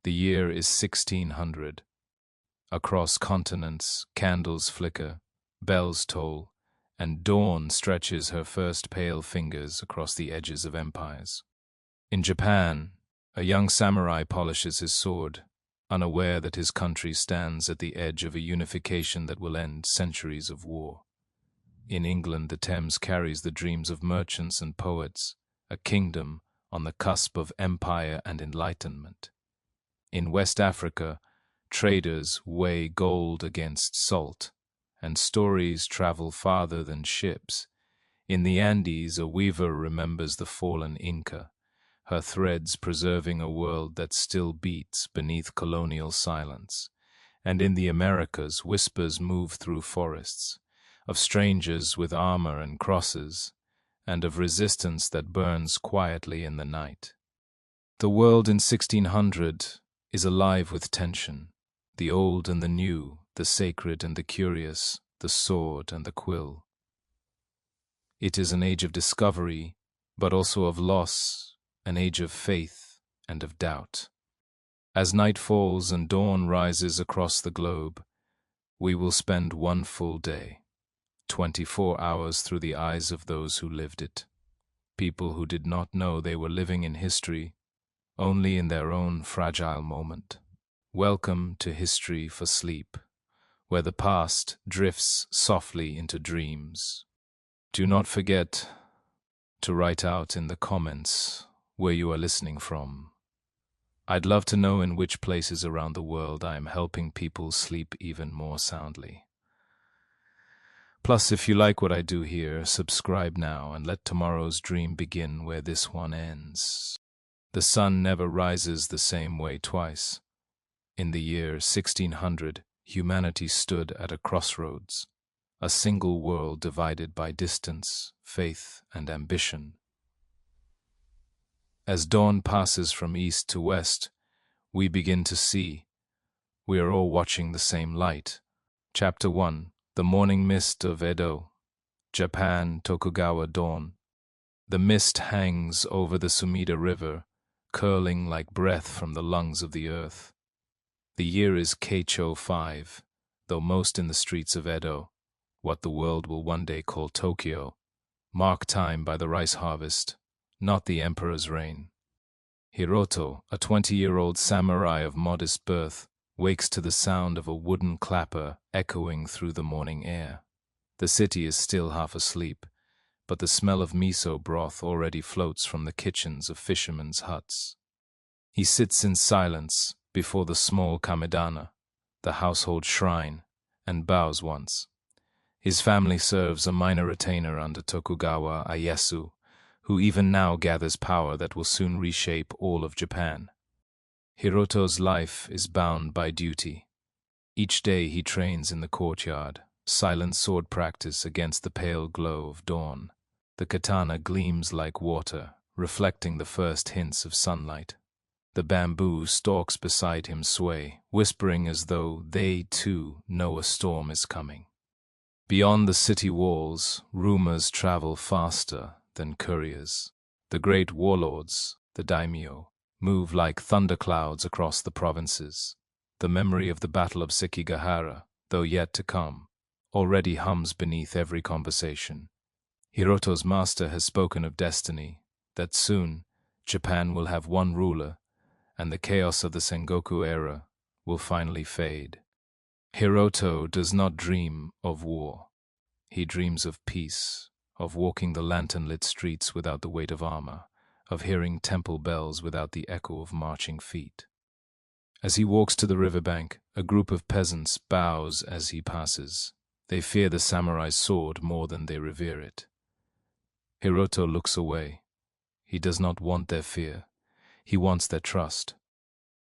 The year is 1600. Across continents, candles flicker, bells toll, and dawn stretches her first pale fingers across the edges of empires. In Japan, a young samurai polishes his sword, unaware that his country stands at the edge of a unification that will end centuries of war. In England, the Thames carries the dreams of merchants and poets, a kingdom on the cusp of empire and enlightenment. In West Africa, traders weigh gold against salt, and stories travel farther than ships. In the Andes, a weaver remembers the fallen Inca, her threads preserving a world that still beats beneath colonial silence. And in the Americas, whispers move through forests, of strangers with armor and crosses, and of resistance that burns quietly in the night. The world in 1600 is alive with tension, the old and the new, the sacred and the curious, the sword and the quill. It is an age of discovery, but also of loss, an age of faith and of doubt. As night falls and dawn rises across the globe, we will spend one full day, 24 hours through the eyes of those who lived it, people who did not know they were living in history, only in their own fragile moment. Welcome to History for Sleep, where the past drifts softly into dreams. Do not forget to write out in the comments where you are listening from. I'd love to know in which places around the world I am helping people sleep even more soundly. Plus, if you like what I do here, subscribe now and let tomorrow's dream begin where this one ends. The sun never rises the same way twice. In the year 1600, humanity stood at a crossroads, a single world divided by distance, faith, and ambition. As dawn passes from east to west, we begin to see. We are all watching the same light. Chapter 1. The Morning Mist of Edo. Japan, Tokugawa dawn. The mist hangs over the Sumida River, curling like breath from the lungs of the earth. The year is Keicho 5, though most in the streets of Edo, what the world will one day call Tokyo, mark time by the rice harvest, not the emperor's reign. Hiroto, a 20-year-old samurai of modest birth, wakes to the sound of a wooden clapper echoing through the morning air. The city is still half asleep, but the smell of miso broth already floats from the kitchens of fishermen's huts. He sits in silence before the small kamedana, the household shrine, and bows once. His family serves a minor retainer under Tokugawa Ieyasu, who even now gathers power that will soon reshape all of Japan. Hiroto's life is bound by duty. Each day he trains in the courtyard, silent sword practice against the pale glow of dawn. The katana gleams like water, reflecting the first hints of sunlight. The bamboo stalks beside him sway, whispering as though they, too, know a storm is coming. Beyond the city walls, rumors travel faster than couriers. The great warlords, the daimyo, move like thunderclouds across the provinces. The memory of the Battle of Sekigahara, though yet to come, already hums beneath every conversation. Hiroto's master has spoken of destiny, that soon Japan will have one ruler, and the chaos of the Sengoku era will finally fade. Hiroto does not dream of war. He dreams of peace, of walking the lantern-lit streets without the weight of armor, of hearing temple bells without the echo of marching feet. As he walks to the riverbank, a group of peasants bows as he passes. They fear the samurai's sword more than they revere it. Hiroto looks away. He does not want their fear. He wants their trust.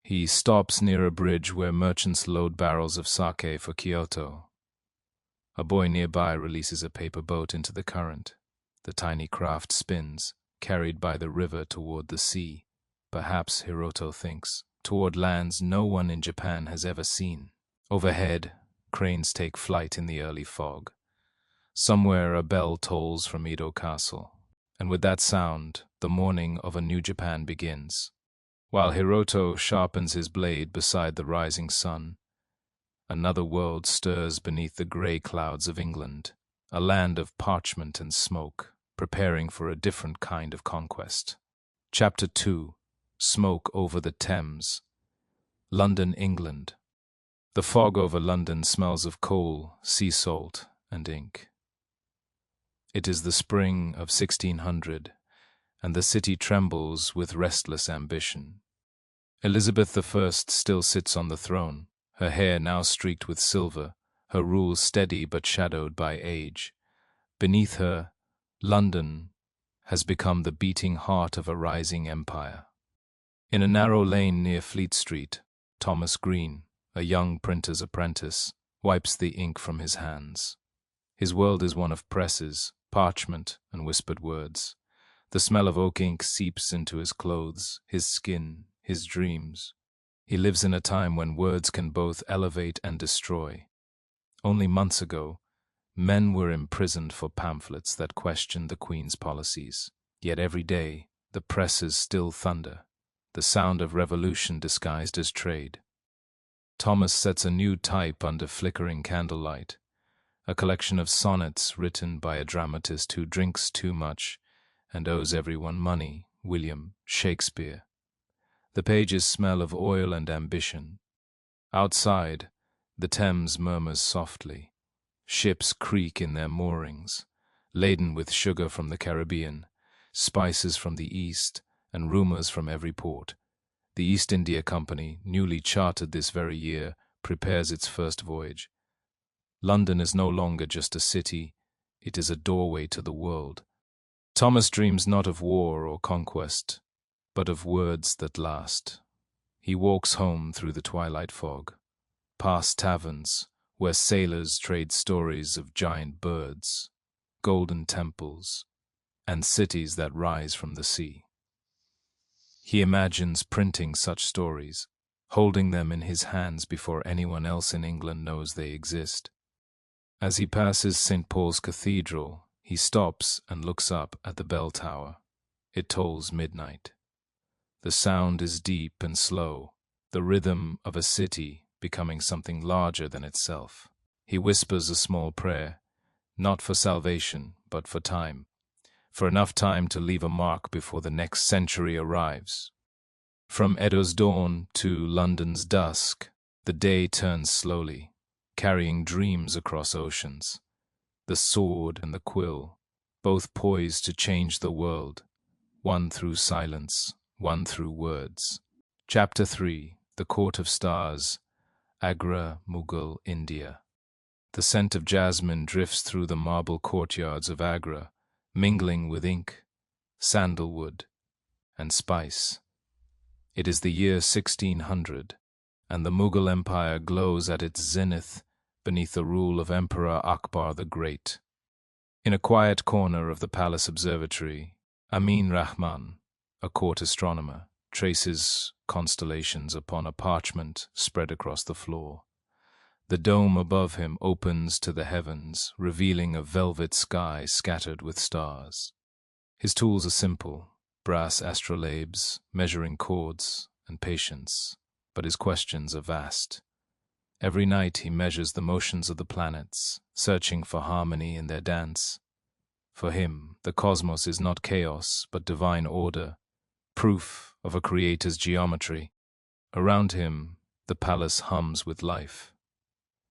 He stops near a bridge where merchants load barrels of sake for Kyoto. A boy nearby releases a paper boat into the current. The tiny craft spins, carried by the river toward the sea. Perhaps, Hiroto thinks, toward lands no one in Japan has ever seen. Overhead, cranes take flight in the early fog. Somewhere a bell tolls from Edo Castle, and with that sound, the morning of a new Japan begins. while Hiroto sharpens his blade beside the rising sun. Another world stirs beneath the grey clouds of England, a land of parchment and smoke, preparing for a different kind of conquest. Chapter 2. Smoke over the Thames. London, England. The fog over London smells of coal, sea salt, and ink. It is the spring of 1600, and the city trembles with restless ambition. Elizabeth I still sits on the throne, her hair now streaked with silver, her rule steady but shadowed by age. Beneath her, London has become the beating heart of a rising empire. In a narrow lane near Fleet Street, Thomas Green, a young printer's apprentice, wipes the ink from his hands. His world is one of presses, parchment, and whispered words. The smell of oak ink seeps into his clothes, his skin, his dreams. He lives in a time when words can both elevate and destroy. Only months ago, men were imprisoned for pamphlets that questioned the Queen's policies. Yet every day, the presses still thunder, the sound of revolution disguised as trade. Thomas sets a new type under flickering candlelight, a collection of sonnets written by a dramatist who drinks too much and owes everyone money, William Shakespeare. The pages smell of oil and ambition. Outside, the Thames murmurs softly. Ships creak in their moorings, laden with sugar from the Caribbean, spices from the East, and rumors from every port. The East India Company, newly chartered this very year, prepares its first voyage. London is no longer just a city, it is a doorway to the world. Thomas dreams not of war or conquest, but of words that last. He walks home through the twilight fog, past taverns where sailors trade stories of giant birds, golden temples, and cities that rise from the sea. He imagines printing such stories, holding them in his hands before anyone else in England knows they exist. As he passes St. Paul's Cathedral, he stops and looks up at the bell tower. It tolls midnight. The sound is deep and slow, the rhythm of a city becoming something larger than itself. He whispers a small prayer, not for salvation, but for time, for enough time to leave a mark before the next century arrives. From Edo's dawn to London's dusk, the day turns slowly, carrying dreams across oceans. The sword and the quill, both poised to change the world, one through silence, one through words. Chapter 3. The Court of Stars, Agra, Mughal, India. The scent of jasmine drifts through the marble courtyards of Agra, mingling with ink, sandalwood, and spice. It is the year 1600, and the Mughal Empire glows at its zenith beneath the rule of Emperor Akbar the Great. In a quiet corner of the palace observatory, Amin Rahman, a court astronomer, traces constellations upon a parchment spread across the floor. The dome above him opens to the heavens, revealing a velvet sky scattered with stars. His tools are simple, brass astrolabes, measuring chords, and patience, but his questions are vast. Every night he measures the motions of the planets, searching for harmony in their dance. For him, the cosmos is not chaos, but divine order, proof of a creator's geometry. Around him, the palace hums with life.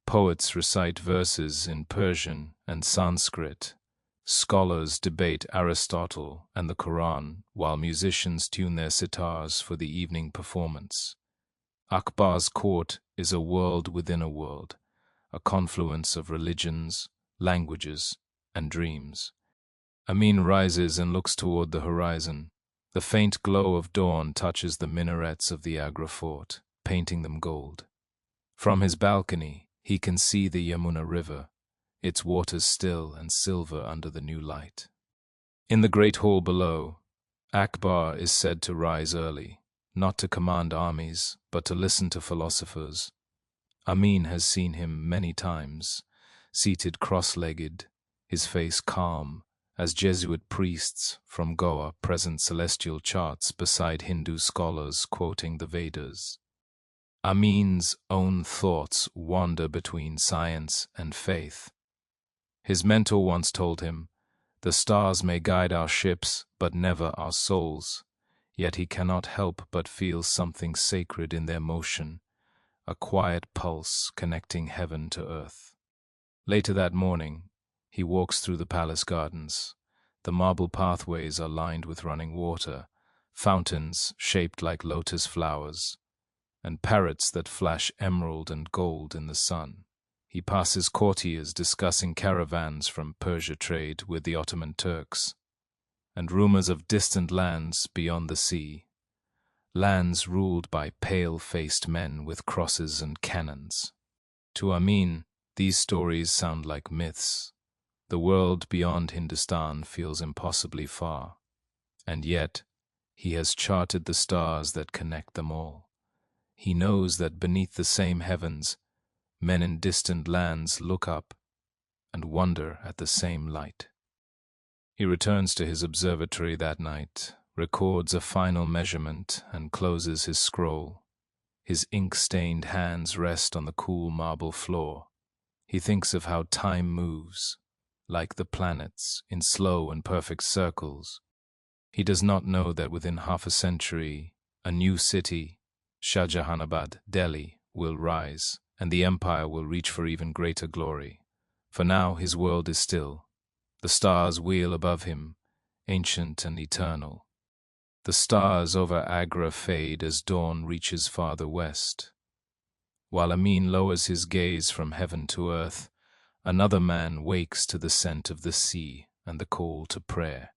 Poets recite verses in Persian and Sanskrit. Scholars debate Aristotle and the Quran, while musicians tune their sitars for the evening performance. Akbar's court is a world within a world, a confluence of religions, languages, and dreams. Amin rises and looks toward the horizon. The faint glow of dawn touches the minarets of the Agra fort, painting them gold. From his balcony, he can see the Yamuna River, its waters still and silver under the new light. In the great hall below, Akbar is said to rise early, not to command armies, but to listen to philosophers. Amin has seen him many times, seated cross-legged, his face calm, as Jesuit priests from Goa present celestial charts beside Hindu scholars quoting the Vedas. Amin's own thoughts wander between science and faith. His mentor once told him, "The stars may guide our ships, but never our souls." Yet he cannot help but feel something sacred in their motion, a quiet pulse connecting heaven to earth. Later that morning, he walks through the palace gardens. The marble pathways are lined with running water, fountains shaped like lotus flowers, and parrots that flash emerald and gold in the sun. He passes courtiers discussing caravans from Persia trade with the Ottoman Turks, and rumors of distant lands beyond the sea, lands ruled by pale-faced men with crosses and cannons. To Amin, these stories sound like myths. The world beyond Hindustan feels impossibly far, and yet he has charted the stars that connect them all. He knows that beneath the same heavens, men in distant lands look up and wonder at the same light. He returns to his observatory that night, records a final measurement, and closes his scroll. His ink-stained hands rest on the cool marble floor. He thinks of how time moves, like the planets, in slow and perfect circles. He does not know that within half a century, a new city, Shahjahanabad, Delhi, will rise, and the empire will reach for even greater glory. For now his world is still. The stars wheel above him, ancient and eternal. The stars over Agra fade as dawn reaches farther west. While Amin lowers his gaze from heaven to earth, another man wakes to the scent of the sea and the call to prayer.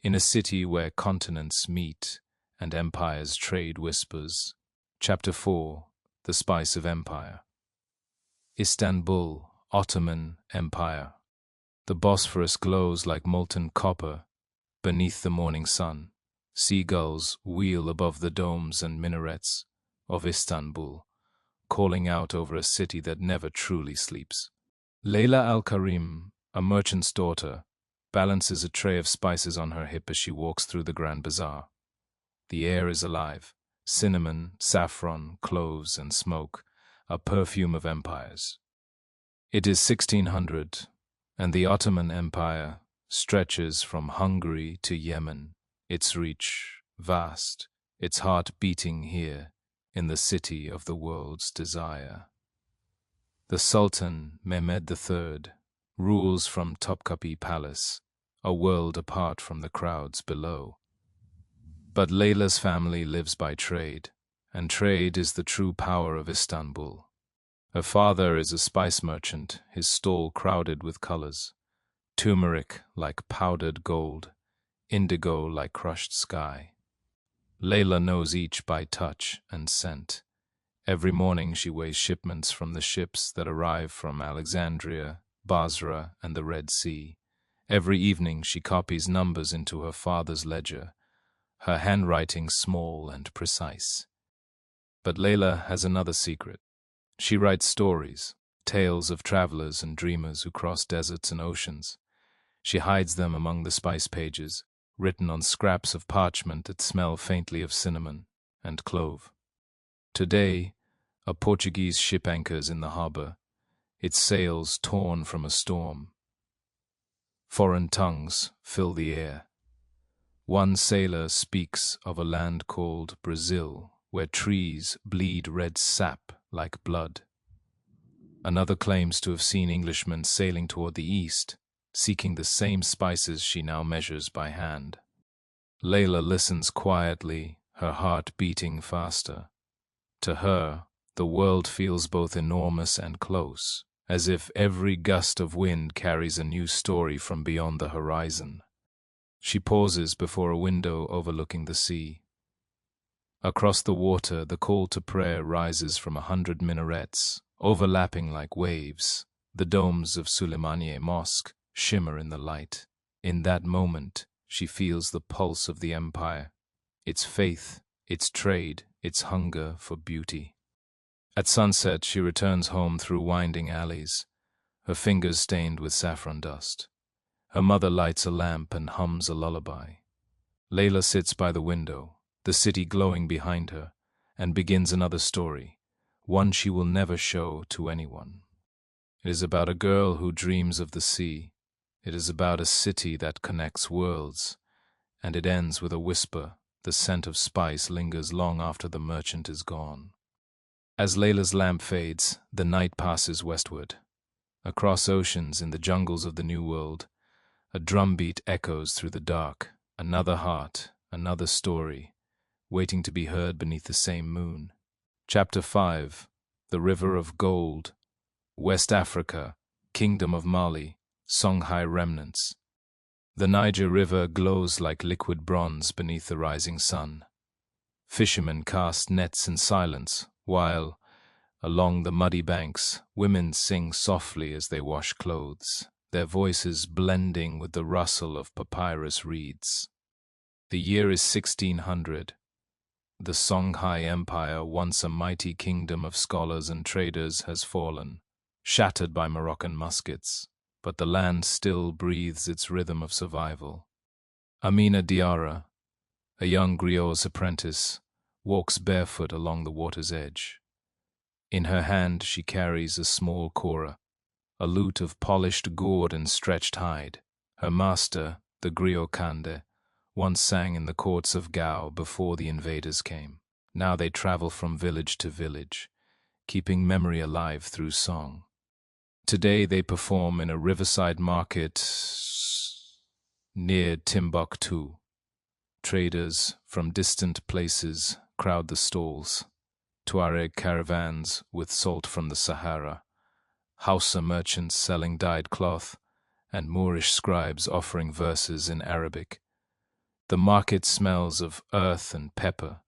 In a city where continents meet and empires trade whispers. Chapter 4: The Spice of Empire. Istanbul, Ottoman Empire. The Bosphorus glows like molten copper beneath the morning sun. Seagulls wheel above the domes and minarets of Istanbul, calling out over a city that never truly sleeps. Layla al-Karim, a merchant's daughter, balances a tray of spices on her hip as she walks through the Grand Bazaar. The air is alive. Cinnamon, saffron, cloves, and smoke, a perfume of empires. It is 1600, and the Ottoman Empire stretches from Hungary to Yemen, its reach vast, its heart beating here in the city of the world's desire. The Sultan Mehmed III rules from Topkapi Palace, a world apart from the crowds below. But Layla's family lives by trade, and trade is the true power of Istanbul. Her father is a spice merchant, his stall crowded with colors. Turmeric like powdered gold, indigo like crushed sky. Layla knows each by touch and scent. Every morning she weighs shipments from the ships that arrive from Alexandria, Basra, and the Red Sea. Every evening she copies numbers into her father's ledger, her handwriting small and precise. But Layla has another secret. She writes stories, tales of travelers and dreamers who cross deserts and oceans. She hides them among the spice pages, written on scraps of parchment that smell faintly of cinnamon and clove. Today, a Portuguese ship anchors in the harbor, its sails torn from a storm. Foreign tongues fill the air. One sailor speaks of a land called Brazil, where trees bleed red sap like blood. Another claims to have seen Englishmen sailing toward the east, seeking the same spices she now measures by hand. Layla listens quietly, her heart beating faster. To her, the world feels both enormous and close, as if every gust of wind carries a new story from beyond the horizon. She pauses before a window overlooking the sea. Across the water, the call to prayer rises from 100 minarets, overlapping like waves. The domes of Suleymaniye Mosque shimmer in the light. In that moment, she feels the pulse of the empire, its faith, its trade, its hunger for beauty. At sunset, she returns home through winding alleys, her fingers stained with saffron dust. Her mother lights a lamp and hums a lullaby. Layla sits by the window, the city glowing behind her, and begins another story, one she will never show to anyone. It is about a girl who dreams of the sea. It is about a city that connects worlds, and it ends with a whisper. The scent of spice lingers long after the merchant is gone. As Layla's lamp fades, the night passes westward. Across oceans, in the jungles of the New World, a drumbeat echoes through the dark, another heart, another story, waiting to be heard beneath the same moon. Chapter 5. The River of Gold. West Africa, Kingdom of Mali, Songhai remnants. The Niger River glows like liquid bronze beneath the rising sun. Fishermen cast nets in silence, while, along the muddy banks, women sing softly as they wash clothes, their voices blending with the rustle of papyrus reeds. The year is 1600. The Songhai Empire, once a mighty kingdom of scholars and traders, has fallen, shattered by Moroccan muskets, but the land still breathes its rhythm of survival. Amina Diarra, a young griot's apprentice, walks barefoot along the water's edge. In her hand she carries a small kora, a lute of polished gourd and stretched hide. Her master, the griot Kande, once sang in the courts of Gao before the invaders came. Now they travel from village to village, keeping memory alive through song. Today they perform in a riverside market near Timbuktu. Traders from distant places crowd the stalls. Tuareg caravans with salt from the Sahara, Hausa merchants selling dyed cloth, and Moorish scribes offering verses in Arabic. The market smells of earth and pepper,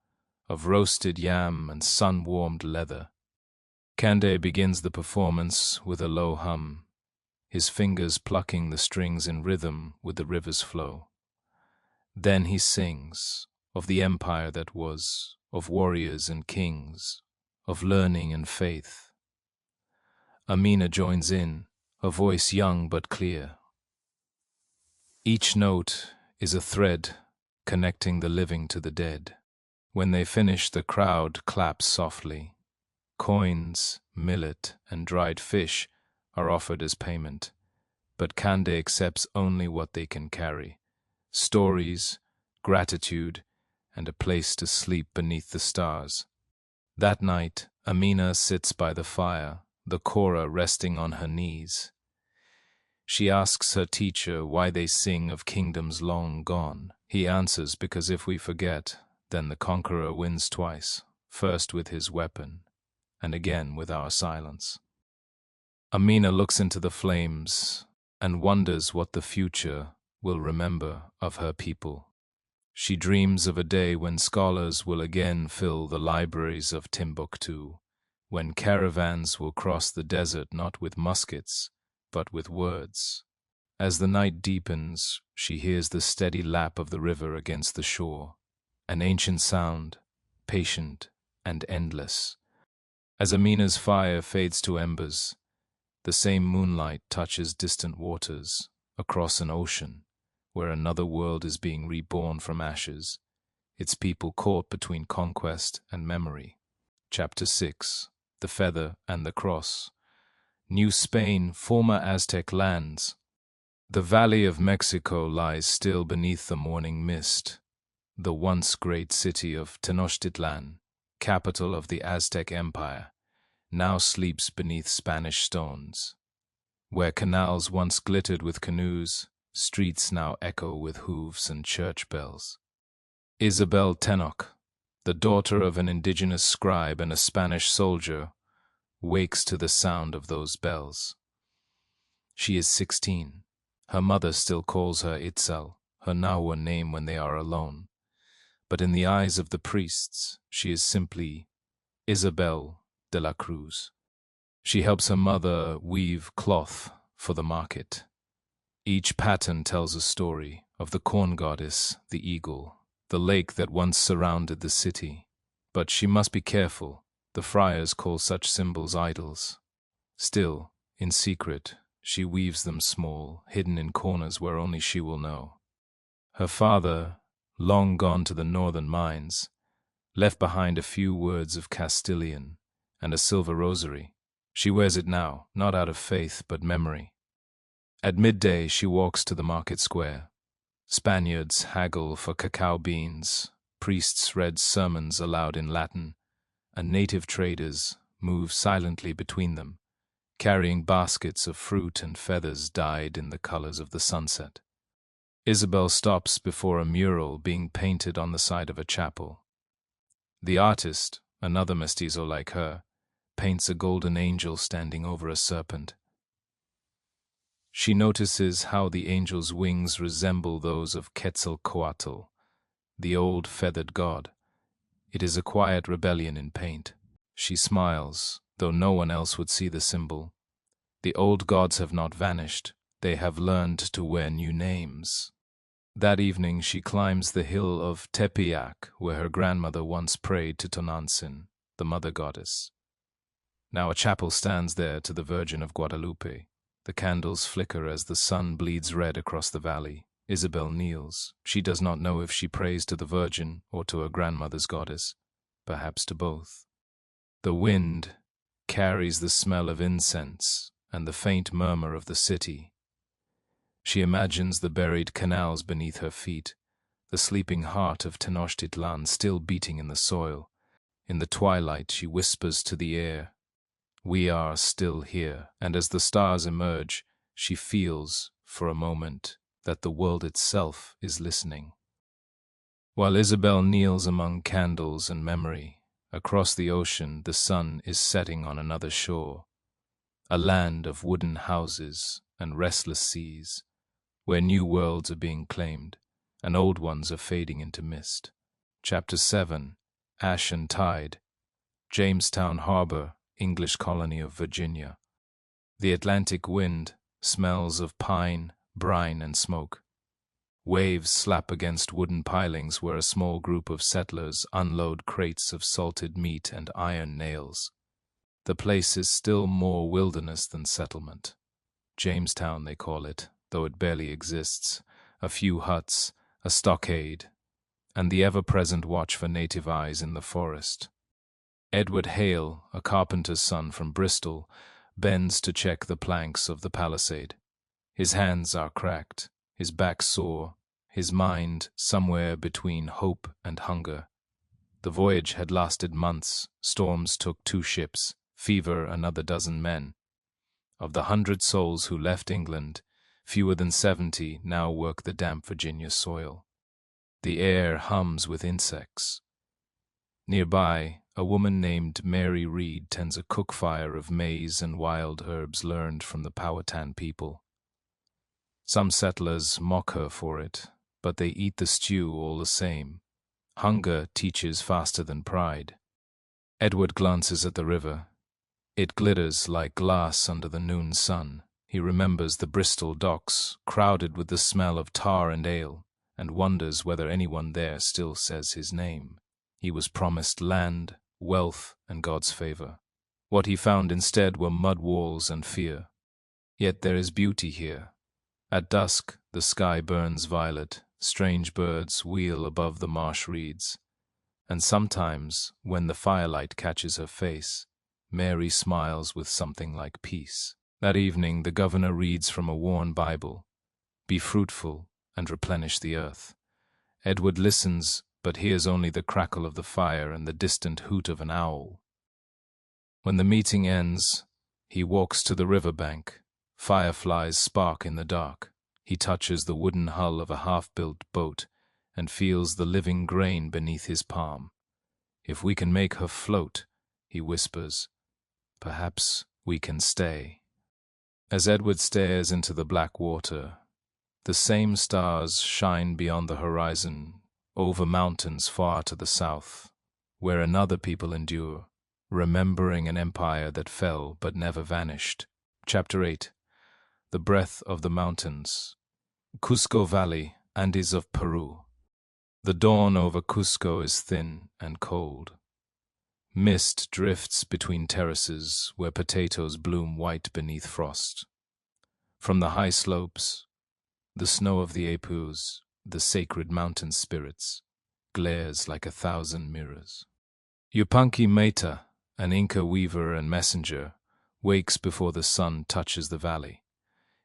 of roasted yam and sun-warmed leather. Kande begins the performance with a low hum, his fingers plucking the strings in rhythm with the river's flow. Then he sings of the empire that was, of warriors and kings, of learning and faith. Amina joins in, her voice young but clear. Each note is a thread connecting the living to the dead. When they finish, the crowd claps softly. Coins, millet, and dried fish are offered as payment, but Kande accepts only what they can carry: stories, gratitude, and a place to sleep beneath the stars. That night, Amina sits by the fire, the kora resting on her knees. She asks her teacher why they sing of kingdoms long gone. He answers, because if we forget, then the conqueror wins twice, first with his weapon, and again with our silence. Amina looks into the flames and wonders what the future will remember of her people. She dreams of a day when scholars will again fill the libraries of Timbuktu, when caravans will cross the desert not with muskets, but with words. As the night deepens, she hears the steady lap of the river against the shore, an ancient sound, patient and endless. As Amina's fire fades to embers, the same moonlight touches distant waters, across an ocean, where another world is being reborn from ashes, its people caught between conquest and memory. Chapter 6. The Feather and the Cross. New Spain, former Aztec lands. The Valley of Mexico lies still beneath the morning mist. The once great city of Tenochtitlan, capital of the Aztec Empire, now sleeps beneath Spanish stones. Where canals once glittered with canoes, streets now echo with hooves and church bells. Isabel Tenoch, the daughter of an indigenous scribe and a Spanish soldier, wakes to the sound of those bells. She is 16. Her mother still calls her Itzal, her Nahua name when they are alone. But in the eyes of the priests, she is simply Isabel de la Cruz. She helps her mother weave cloth for the market. Each pattern tells a story of the corn goddess, the eagle, the lake that once surrounded the city. But she must be careful. The friars call such symbols idols. Still, in secret, She weaves them small, hidden in corners where only she will know. Her father, long gone to the northern mines, left behind a few words of Castilian and a silver rosary. She wears it now, not out of faith but memory. At midday she walks to the market square. Spaniards haggle for cacao beans, priests read sermons aloud in Latin, and native traders move silently between them, carrying baskets of fruit and feathers dyed in the colors of the sunset. Isabel stops before a mural being painted on the side of a chapel. The artist, another mestizo like her, paints a golden angel standing over a serpent. She notices how the angel's wings resemble those of Quetzalcoatl, the old feathered god. It is a quiet rebellion in paint. She smiles, though no one else would see the symbol. The old gods have not vanished. They have learned to wear new names. That evening she climbs the hill of Tepeyac, where her grandmother once prayed to Tonantzin, the mother goddess. Now a chapel stands there to the Virgin of Guadalupe. The candles flicker as the sun bleeds red across the valley. Isabel kneels. She does not know if she prays to the Virgin or to her grandmother's goddess, perhaps to both. The wind carries the smell of incense and the faint murmur of the city. She imagines the buried canals beneath her feet, the sleeping heart of Tenochtitlan still beating in the soil. In the twilight she whispers to the air, "We are still here," and as the stars emerge, she feels, for a moment, that the world itself is listening. While Isabel kneels among candles and memory, across the ocean the sun is setting on another shore, a land of wooden houses and restless seas, where new worlds are being claimed, and old ones are fading into mist. Chapter 7. Ash and Tide. Jamestown Harbor, English colony of Virginia. The Atlantic wind smells of pine, brine, and smoke. Waves slap against wooden pilings where a small group of settlers unload crates of salted meat and iron nails. The place is still more wilderness than settlement. Jamestown, they call it, though it barely exists. A few huts, a stockade, and the ever-present watch for native eyes in the forest. Edward Hale, a carpenter's son from Bristol, bends to check the planks of the palisade. His hands are cracked, his back sore, his mind somewhere between hope and hunger. The voyage had lasted months. Storms took 2 ships, fever another dozen men. Of the 100 souls who left England, fewer than 70 now work the damp Virginia soil. The air hums with insects. Nearby, a woman named Mary Reed tends a cook fire of maize and wild herbs learned from the Powhatan people. Some settlers mock her for it, but they eat the stew all the same. Hunger teaches faster than pride. Edward glances at the river. It glitters like glass under the noon sun. He remembers the Bristol docks, crowded with the smell of tar and ale, and wonders whether anyone there still says his name. He was promised land, wealth, and God's favor. What he found instead were mud walls and fear. Yet there is beauty here. At dusk, the sky burns violet, strange birds wheel above the marsh reeds, and sometimes, when the firelight catches her face, Mary smiles with something like peace. That evening, the governor reads from a worn Bible, "Be fruitful and replenish the earth." Edward listens, but hears only the crackle of the fire and the distant hoot of an owl. When the meeting ends, he walks to the riverbank. Fireflies spark in the dark. He touches the wooden hull of a half-built boat and feels the living grain beneath his palm. "If we can make her float," he whispers, "perhaps we can stay." As Edward stares into the black water, the same stars shine beyond the horizon, over mountains far to the south, where another people endure, remembering an empire that fell but never vanished. Chapter 8. The Breath of the Mountains. Cusco Valley, Andes of Peru. The dawn over Cusco is thin and cold. Mist drifts between terraces where potatoes bloom white beneath frost. From the high slopes, the snow of the Apus, the sacred mountain spirits, glares like 1,000 mirrors. Yupanqui Meta, an Inca weaver and messenger, wakes before the sun touches the valley.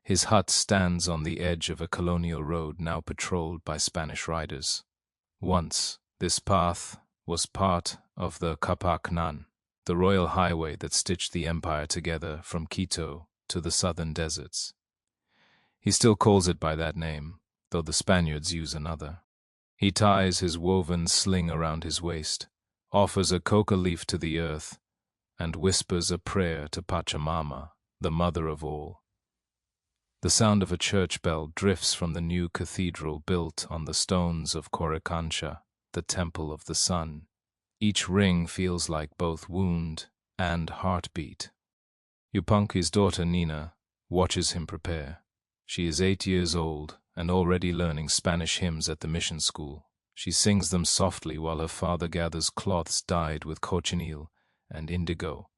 His hut stands on the edge of a colonial road now patrolled by Spanish riders. Once, this path was part of the Capacnan, the royal highway that stitched the empire together from Quito to the southern deserts. He still calls it by that name, though the Spaniards use another. He ties his woven sling around his waist, offers a coca leaf to the earth, and whispers a prayer to Pachamama, the mother of all. The sound of a church bell drifts from the new cathedral built on the stones of Coricancha, the temple of the sun. Each ring feels like both wound and heartbeat. Yupanqui's daughter Nina watches him prepare. She is 8 years old and already learning Spanish hymns at the mission school. She sings them softly while her father gathers cloths dyed with cochineal and indigo,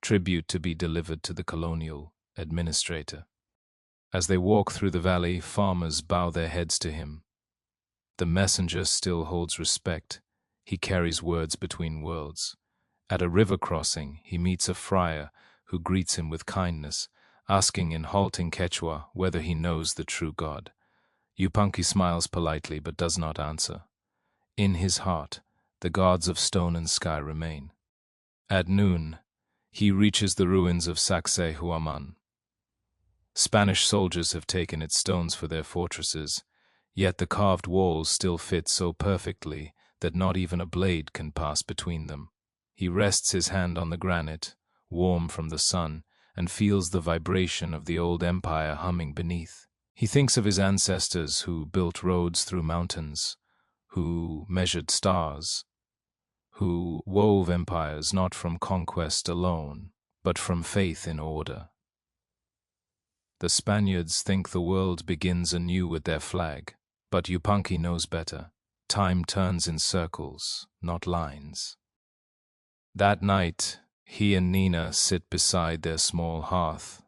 tribute to be delivered to the colonial administrator. As they walk through the valley, farmers bow their heads to him. The messenger still holds respect. He carries words between worlds. At a river crossing, he meets a friar who greets him with kindness, asking in halting Quechua whether he knows the true God. Yupanqui smiles politely but does not answer. In his heart, the gods of stone and sky remain. At noon, he reaches the ruins of Sacsayhuaman. Spanish soldiers have taken its stones for their fortresses, yet the carved walls still fit so perfectly that not even a blade can pass between them. He rests his hand on the granite, warm from the sun, and feels the vibration of the old empire humming beneath. He thinks of his ancestors who built roads through mountains, who measured stars, who wove empires not from conquest alone, but from faith in order. The Spaniards think the world begins anew with their flag, but Yupanqui knows better. Time turns in circles, not lines. That night, he and Nina sit beside their small hearth.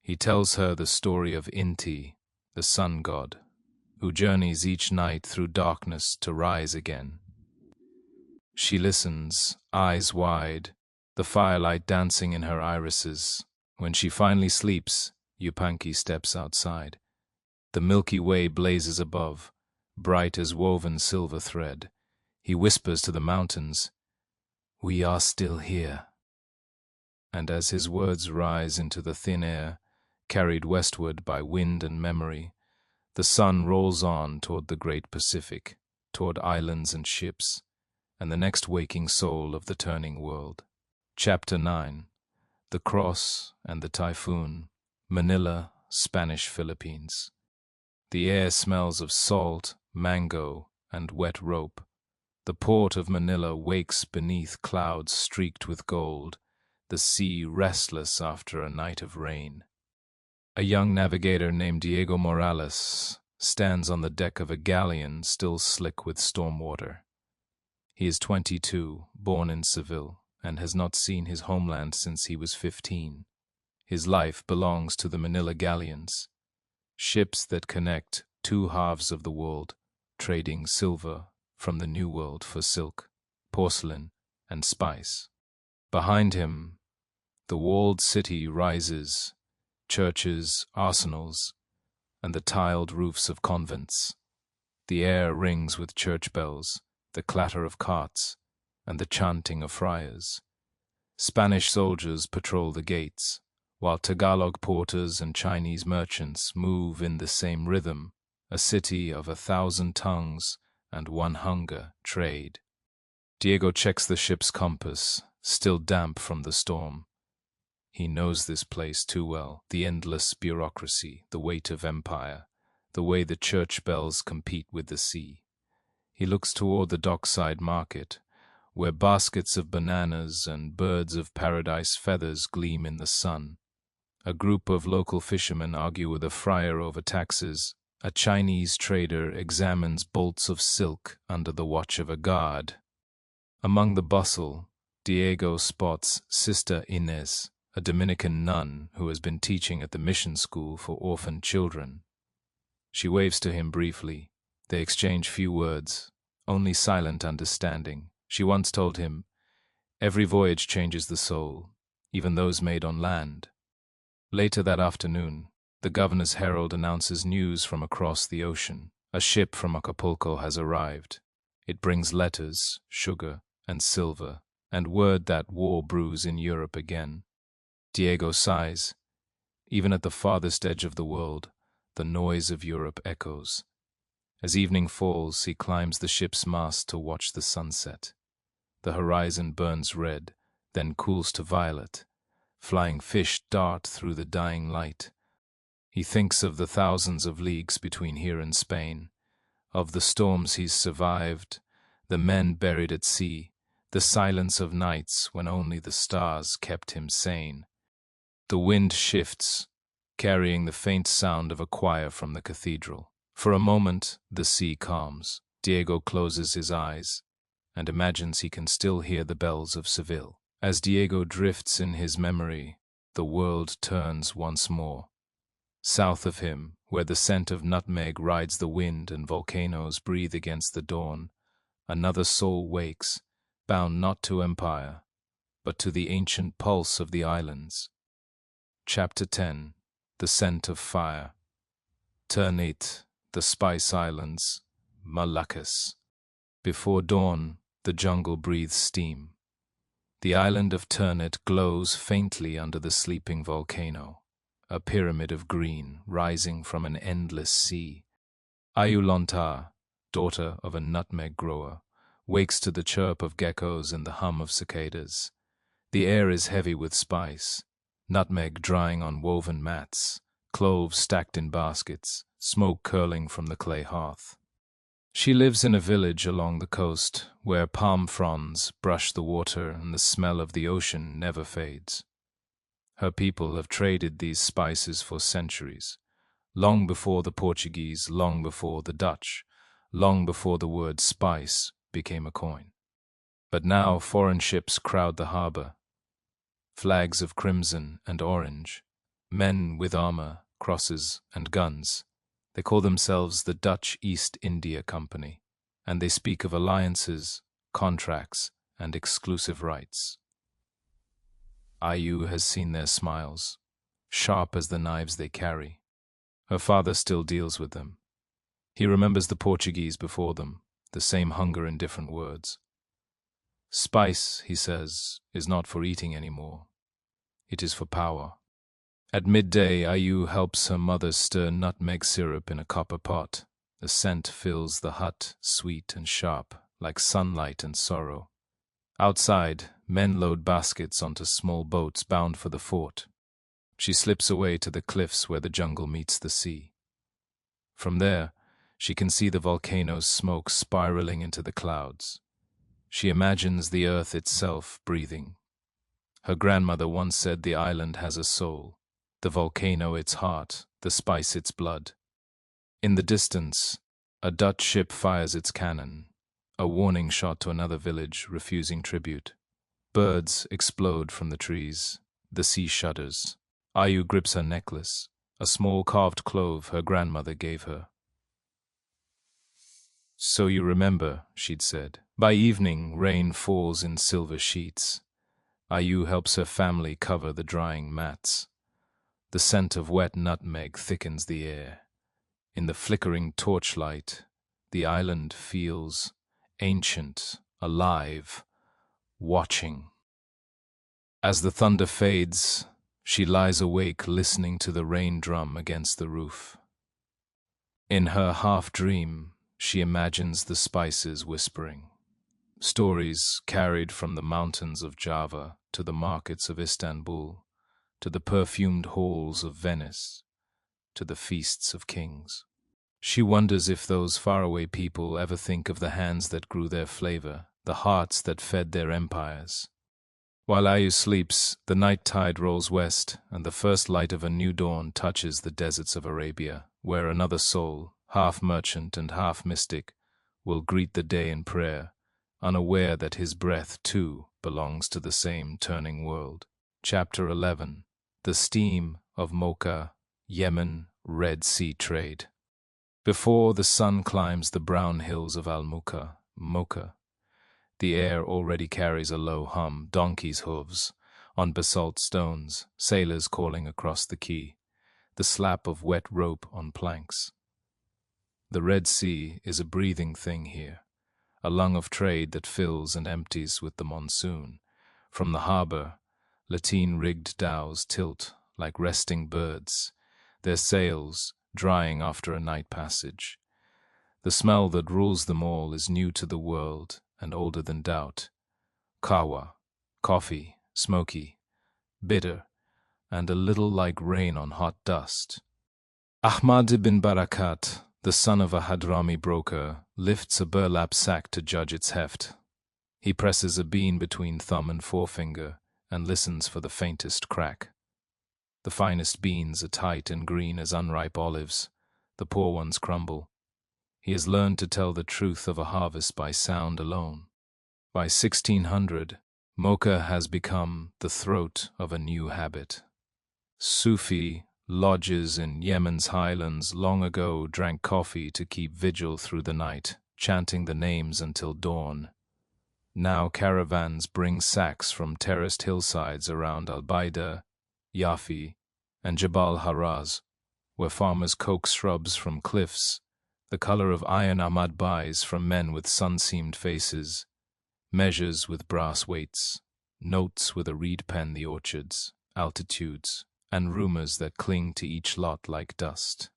He tells her the story of Inti, the sun god, who journeys each night through darkness to rise again. She listens, eyes wide, the firelight dancing in her irises. When she finally sleeps, Yupanqui steps outside. The Milky Way blazes above, bright as woven silver thread. He whispers to the mountains, "We are still here." And as his words rise into the thin air, carried westward by wind and memory, the sun rolls on toward the great Pacific, toward islands and ships, and the next waking soul of the turning world. Chapter 9. The Cross and the Typhoon. Manila, Spanish Philippines. The air smells of salt, mango, and wet rope. The port of Manila wakes beneath clouds streaked with gold, the sea restless after a night of rain. A young navigator named Diego Morales stands on the deck of a galleon still slick with storm water. He is 22, born in Seville, and has not seen his homeland since he was 15. His life belongs to the Manila galleons, ships that connect two halves of the world, trading silver from the New World for silk, porcelain, and spice. Behind him, the walled city rises, churches, arsenals, and the tiled roofs of convents. The air rings with church bells, the clatter of carts, and the chanting of friars. Spanish soldiers patrol the gates, while Tagalog porters and Chinese merchants move in the same rhythm, a city of 1,000 tongues and one hunger, trade. Diego checks the ship's compass, still damp from the storm. He knows this place too well, the endless bureaucracy, the weight of empire, the way the church bells compete with the sea. He looks toward the dockside market, where baskets of bananas and birds of paradise feathers gleam in the sun. A group of local fishermen argue with a friar over taxes. A Chinese trader examines bolts of silk under the watch of a guard. Among the bustle, Diego spots Sister Inez, a Dominican nun who has been teaching at the mission school for orphaned children. She waves to him briefly. They exchange few words, only silent understanding. She once told him, "Every voyage changes the soul, even those made on land." Later that afternoon, the governor's herald announces news from across the ocean. A ship from Acapulco has arrived. It brings letters, sugar, and silver, and word that war brews in Europe again. Diego sighs. Even at the farthest edge of the world, the noise of Europe echoes. As evening falls, he climbs the ship's mast to watch the sunset. The horizon burns red, then cools to violet. Flying fish dart through the dying light. He thinks of the thousands of leagues between here and Spain, of the storms he's survived, the men buried at sea, the silence of nights when only the stars kept him sane. The wind shifts, carrying the faint sound of a choir from the cathedral. For a moment, the sea calms. Diego closes his eyes and imagines he can still hear the bells of Seville. As Diego drifts in his memory, the world turns once more. South of him, where the scent of nutmeg rides the wind and volcanoes breathe against the dawn, another soul wakes, bound not to empire, but to the ancient pulse of the islands. Chapter 10. The Scent of Fire. Ternate, the Spice Islands, Moluccas. Before dawn, the jungle breathes steam. The island of Ternate glows faintly under the sleeping volcano, a pyramid of green rising from an endless sea. Ayulonta, daughter of a nutmeg grower, wakes to the chirp of geckos and the hum of cicadas. The air is heavy with spice, nutmeg drying on woven mats, cloves stacked in baskets, smoke curling from the clay hearth. She lives in a village along the coast where palm fronds brush the water and the smell of the ocean never fades. Her people have traded these spices for centuries, long before the Portuguese, long before the Dutch, long before the word spice became a coin. But now foreign ships crowd the harbor, flags of crimson and orange, men with armor, crosses, and guns. They call themselves the Dutch East India Company, and they speak of alliances, contracts, and exclusive rights. Ayu has seen their smiles, sharp as the knives they carry. Her father still deals with them. He remembers the Portuguese before them, the same hunger in different words. Spice, he says, is not for eating anymore. It is for power. At midday, Ayu helps her mother stir nutmeg syrup in a copper pot. The scent fills the hut, sweet and sharp, like sunlight and sorrow. Outside, men load baskets onto small boats bound for the fort. She slips away to the cliffs where the jungle meets the sea. From there, she can see the volcano's smoke spiraling into the clouds. She imagines the earth itself breathing. Her grandmother once said the island has a soul, the volcano its heart, the spice its blood. In the distance, a Dutch ship fires its cannon, a warning shot to another village refusing tribute. Birds explode from the trees. The sea shudders. Ayu grips her necklace, a small carved clove her grandmother gave her. "So you remember," she'd said. By evening, rain falls in silver sheets. Ayu helps her family cover the drying mats. The scent of wet nutmeg thickens the air. In the flickering torchlight, the island feels ancient, alive, watching. As the thunder fades, she lies awake listening to the rain drum against the roof. In her half-dream, she imagines the spices whispering. Stories carried from the mountains of Java to the markets of Istanbul, to the perfumed halls of Venice, to the feasts of kings. She wonders if those faraway people ever think of the hands that grew their flavor, the hearts that fed their empires. While Ayu sleeps, the night tide rolls west, and the first light of a new dawn touches the deserts of Arabia, where another soul, half merchant and half mystic, will greet the day in prayer, unaware that his breath, too, belongs to the same turning world. Chapter 11. The Steam of Mocha, Yemen, Red Sea Trade. Before the sun climbs the brown hills of Mocha, the air already carries a low hum, donkeys' hooves, on basalt stones, sailors calling across the quay, the slap of wet rope on planks. The Red Sea is a breathing thing here, a lung of trade that fills and empties with the monsoon. From the harbor, lateen-rigged dhows tilt like resting birds, their sails drying after a night passage. The smell that rules them all is new to the world and older than doubt. Kawa, coffee, smoky, bitter, and a little like rain on hot dust. Ahmad ibn Barakat, the son of a Hadrami broker, lifts a burlap sack to judge its heft. He presses a bean between thumb and forefinger and listens for the faintest crack. The finest beans are tight and green as unripe olives. The poor ones crumble. He has learned to tell the truth of a harvest by sound alone. By 1600, Mocha has become the throat of a new habit. Sufi lodges in Yemen's highlands long ago drank coffee to keep vigil through the night, chanting the names until dawn. Now caravans bring sacks from terraced hillsides around Al-Baida, Yafi, and Jabal Haraz, where farmers coax shrubs from cliffs, the color of iron Ahmad buys from men with sun-seamed faces, measures with brass weights, notes with a reed pen the orchards, altitudes, and rumors that cling to each lot like dust.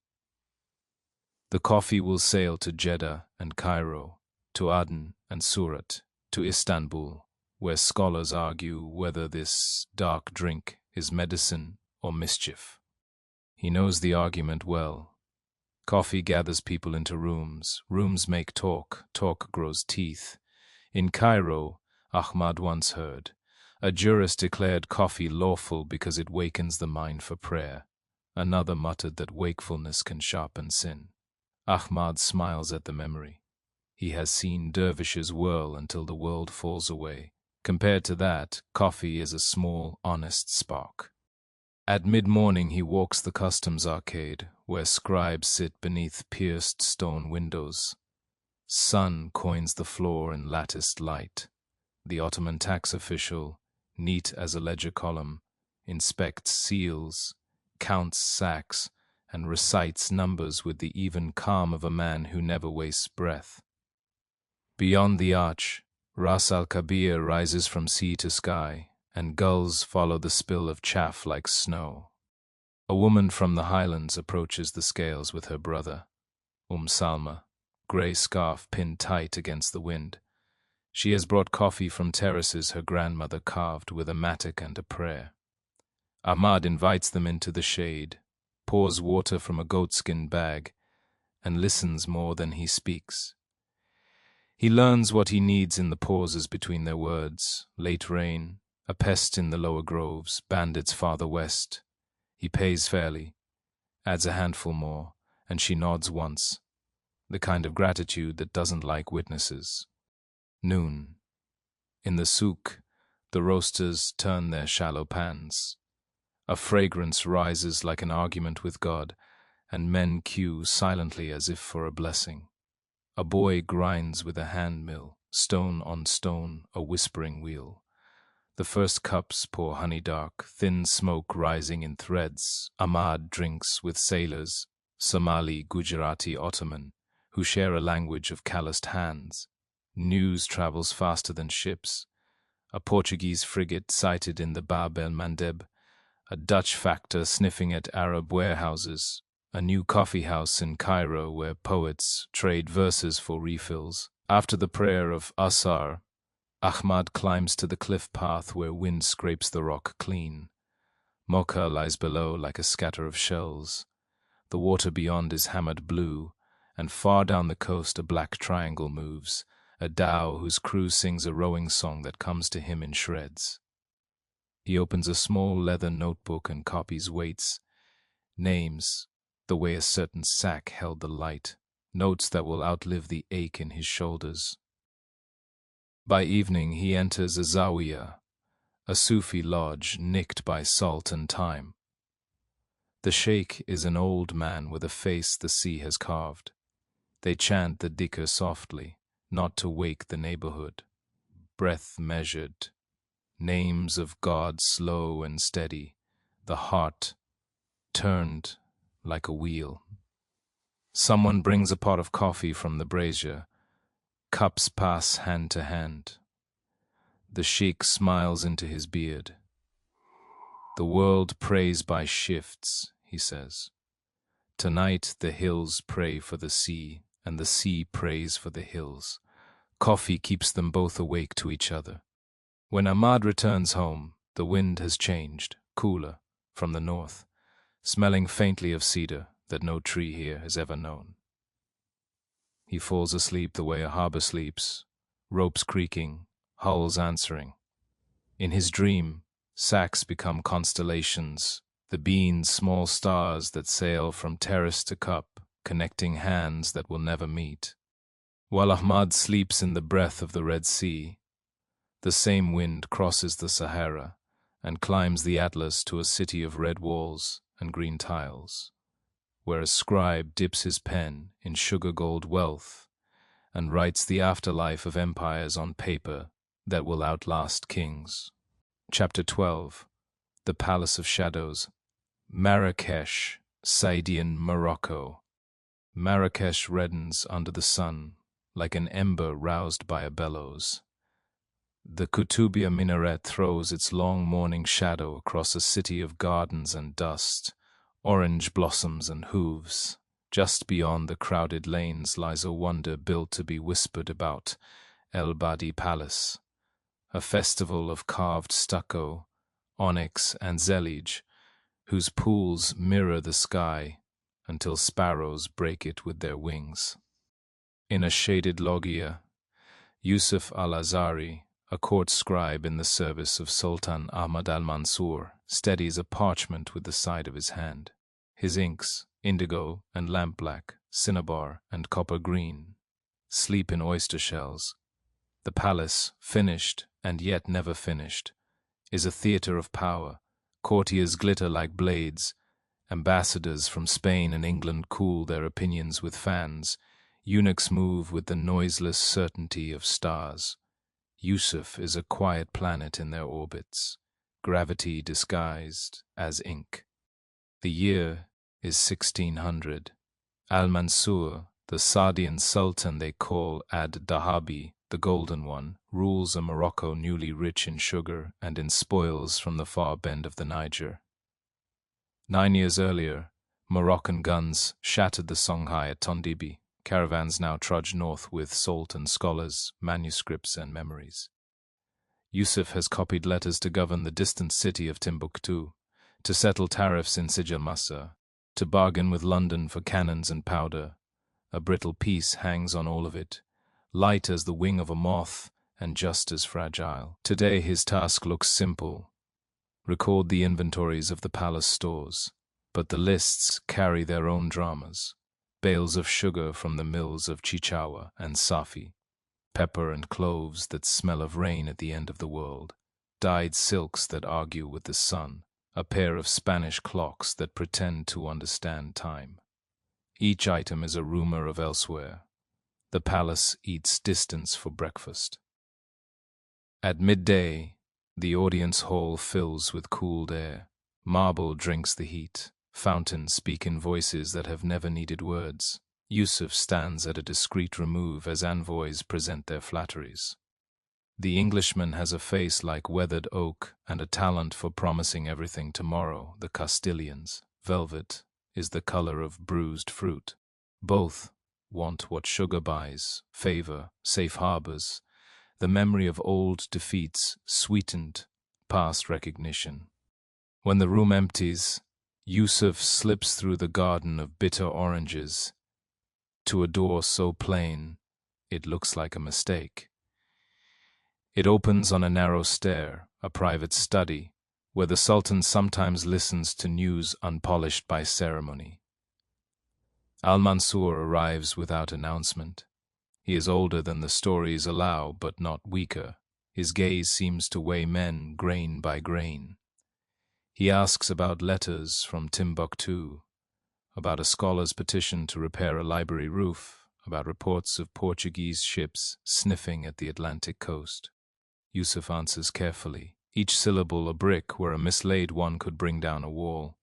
The coffee will sail to Jeddah and Cairo, to Aden and Surat, to Istanbul, where scholars argue whether this dark drink is medicine or mischief. He knows the argument well. Coffee gathers people into rooms, rooms make talk, talk grows teeth. In Cairo, Ahmad once heard, a jurist declared coffee lawful because it wakens the mind for prayer. Another muttered that wakefulness can sharpen sin. Ahmad smiles at the memory. He has seen dervishes whirl until the world falls away. Compared to that, coffee is a small, honest spark. At mid-morning he walks the customs arcade, where scribes sit beneath pierced stone windows. Sun coins the floor in latticed light. The Ottoman tax official, neat as a ledger column, inspects seals, counts sacks, and recites numbers with the even calm of a man who never wastes breath. Beyond the arch, Ras al-Kabir rises from sea to sky, and gulls follow the spill of chaff like snow. A woman from the highlands approaches the scales with her brother, Salma, grey scarf pinned tight against the wind. She has brought coffee from terraces her grandmother carved with a mattock and a prayer. Ahmad invites them into the shade, pours water from a goatskin bag, and listens more than he speaks. He learns what he needs in the pauses between their words: late rain, a pest in the lower groves, bandits farther west. He pays fairly, adds a handful more, and she nods once, the kind of gratitude that doesn't like witnesses. Noon. In the souk, the roasters turn their shallow pans. A fragrance rises like an argument with God, and men queue silently as if for a blessing. A boy grinds with a hand mill, stone on stone, a whispering wheel. The first cups pour honey dark, thin smoke rising in threads. Ahmad drinks with sailors, Somali, Gujarati, Ottoman, who share a language of calloused hands. News travels faster than ships. A Portuguese frigate sighted in the Bab el-Mandeb, a Dutch factor sniffing at Arab warehouses, a new coffee house in Cairo where poets trade verses for refills. After the prayer of Asar, Ahmad climbs to the cliff path where wind scrapes the rock clean. Mocha lies below like a scatter of shells. The water beyond is hammered blue, and far down the coast a black triangle moves, a dhow whose crew sings a rowing song that comes to him in shreds. He opens a small leather notebook and copies weights, names, the way a certain sack held the light, notes that will outlive the ache in his shoulders. By evening he enters a zawiya, a Sufi lodge nicked by salt and time. The sheikh is an old man with a face the sea has carved. They chant the dhikr softly, not to wake the neighborhood. Breath measured, names of God slow and steady, the heart turned like a wheel. Someone brings a pot of coffee from the brazier. Cups pass hand to hand. The sheikh smiles into his beard. The world prays by shifts, he says. Tonight the hills pray for the sea, and the sea prays for the hills. Coffee keeps them both awake to each other. When Ahmad returns home, the wind has changed, cooler, from the north, smelling faintly of cedar that no tree here has ever known. He falls asleep the way a harbor sleeps, ropes creaking, hulls answering. In his dream, sacks become constellations, the beans small stars that sail from terrace to cup, connecting hands that will never meet. While Ahmad sleeps in the breath of the Red Sea, the same wind crosses the Sahara and climbs the Atlas to a city of red walls and green tiles, where a scribe dips his pen in sugar-gold wealth and writes the afterlife of empires on paper that will outlast kings. Chapter 12. The Palace of Shadows. Marrakesh, Saidian Morocco. Marrakesh reddens under the sun, like an ember roused by a bellows. The Kutubia minaret throws its long morning shadow across a city of gardens and dust, orange blossoms and hooves. Just beyond the crowded lanes lies a wonder built to be whispered about, El Badi Palace, a festival of carved stucco, onyx and zellige, whose pools mirror the sky until sparrows break it with their wings. In a shaded loggia, Yusuf al-Azhari, a court scribe in the service of Sultan Ahmad al-Mansur, steadies a parchment with the side of his hand. His inks, indigo and lampblack, cinnabar and copper green, sleep in oyster shells. The palace, finished and yet never finished, is a theater of power. Courtiers glitter like blades. Ambassadors from Spain and England cool their opinions with fans. Eunuchs move with the noiseless certainty of stars. Yusuf is a quiet planet in their orbits, gravity disguised as ink. The year is 1600. Al-Mansur, the Saadian sultan they call Ad-Dahabi, the Golden One, rules a Morocco newly rich in sugar and in spoils from the far bend of the Niger. 9 years earlier, Moroccan guns shattered the Songhai at Tondibi. Caravans now trudge north with salt and scholars, manuscripts and memories. Yusuf has copied letters to govern the distant city of Timbuktu, to settle tariffs in Sijilmassa, to bargain with London for cannons and powder. A brittle peace hangs on all of it, light as the wing of a moth and just as fragile. Today his task looks simple. Record the inventories of the palace stores, but the lists carry their own dramas. Bales of sugar from the mills of Chichawa and Safi, pepper and cloves that smell of rain at the end of the world, dyed silks that argue with the sun, a pair of Spanish clocks that pretend to understand time. Each item is a rumor of elsewhere. The palace eats distance for breakfast. At midday, the audience hall fills with cooled air. Marble drinks the heat. Fountains speak in voices that have never needed words. Yusuf stands at a discreet remove as envoys present their flatteries. The Englishman has a face like weathered oak and a talent for promising everything tomorrow. The Castilians, velvet, is the color of bruised fruit. Both want what sugar buys, favor, safe harbors, the memory of old defeats, sweetened past recognition. When the room empties, Yusuf slips through the garden of bitter oranges to a door so plain it looks like a mistake. It opens on a narrow stair, a private study, where the Sultan sometimes listens to news unpolished by ceremony. Al-Mansur arrives without announcement. He is older than the stories allow, but not weaker. His gaze seems to weigh men grain by grain. He asks about letters from Timbuktu, about a scholar's petition to repair a library roof, about reports of Portuguese ships sniffing at the Atlantic coast. Yusuf answers carefully, each syllable a brick where a mislaid one could bring down a wall.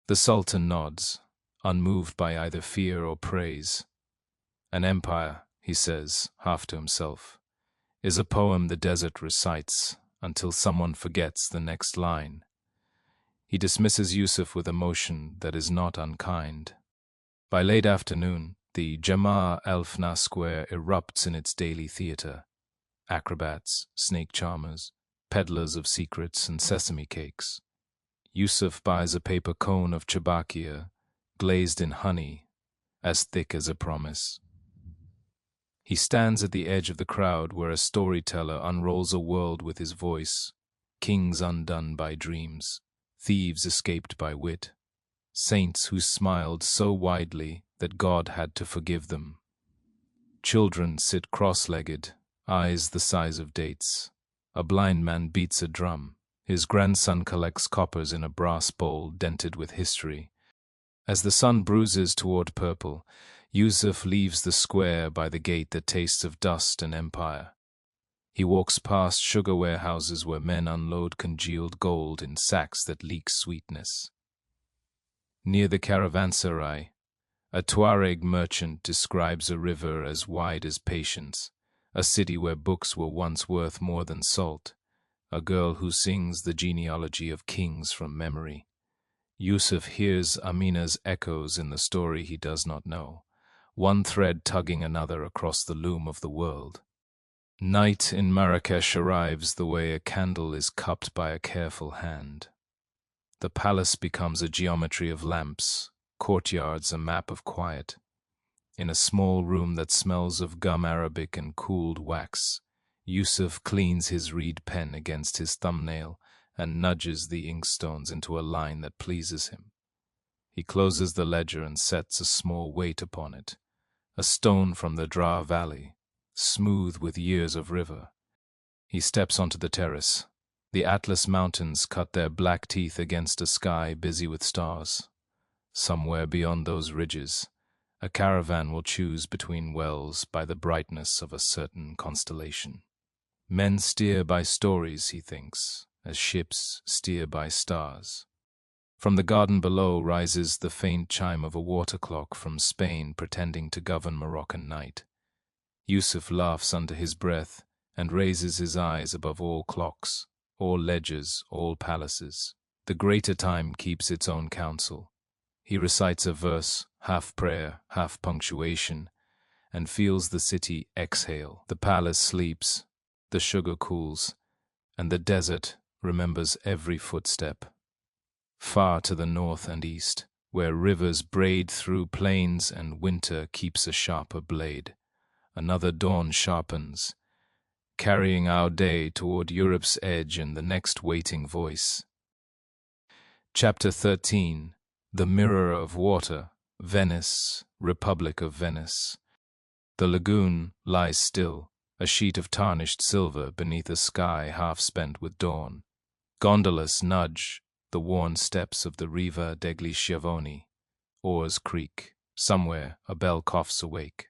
The Sultan nods, unmoved by either fear or praise. An empire, he says, half to himself, is a poem the desert recites until someone forgets the next line. He dismisses Yusuf with emotion that is not unkind. By late afternoon, the Jama' al-Fna square erupts in its daily theater. Acrobats, snake charmers, peddlers of secrets and sesame cakes. Yusuf buys a paper cone of chabakia, glazed in honey, as thick as a promise. He stands at the edge of the crowd where a storyteller unrolls a world with his voice, kings undone by dreams, thieves escaped by wit, saints who smiled so widely that God had to forgive them. Children sit cross-legged, eyes the size of dates. A blind man beats a drum. His grandson collects coppers in a brass bowl dented with history. As the sun bruises toward purple, Yusuf leaves the square by the gate that tastes of dust and empire. He walks past sugar warehouses where men unload congealed gold in sacks that leak sweetness. Near the caravanserai, a Tuareg merchant describes a river as wide as patience, a city where books were once worth more than salt, a girl who sings the genealogy of kings from memory. Yusuf hears Amina's echoes in the story he does not know, one thread tugging another across the loom of the world. Night in Marrakesh arrives the way a candle is cupped by a careful hand. The palace becomes a geometry of lamps, courtyards a map of quiet. In a small room that smells of gum arabic and cooled wax, Yusuf cleans his reed pen against his thumbnail and nudges the inkstones into a line that pleases him. He closes the ledger and sets a small weight upon it, a stone from the Dra Valley, smooth with years of river. He steps onto the terrace. The Atlas Mountains cut their black teeth against a sky busy with stars. Somewhere beyond those ridges, a caravan will choose between wells by the brightness of a certain constellation. Men steer by stories, he thinks, as ships steer by stars. From the garden below rises the faint chime of a water clock from Spain pretending to govern Moroccan night. Yusuf laughs under his breath and raises his eyes above all clocks, all ledgers, all palaces. The greater time keeps its own counsel. He recites a verse, half prayer, half punctuation, and feels the city exhale. The palace sleeps, the sugar cools, and the desert remembers every footstep. Far to the north and east, where rivers braid through plains and winter keeps a sharper blade, another dawn sharpens, carrying our day toward Europe's edge and the next waiting voice. Chapter 13. The Mirror of Water, Venice, Republic of Venice. The lagoon lies still, a sheet of tarnished silver beneath a sky half spent with dawn. Gondolas nudge the worn steps of the Riva degli Schiavoni. Oars creak. Somewhere a bell coughs awake.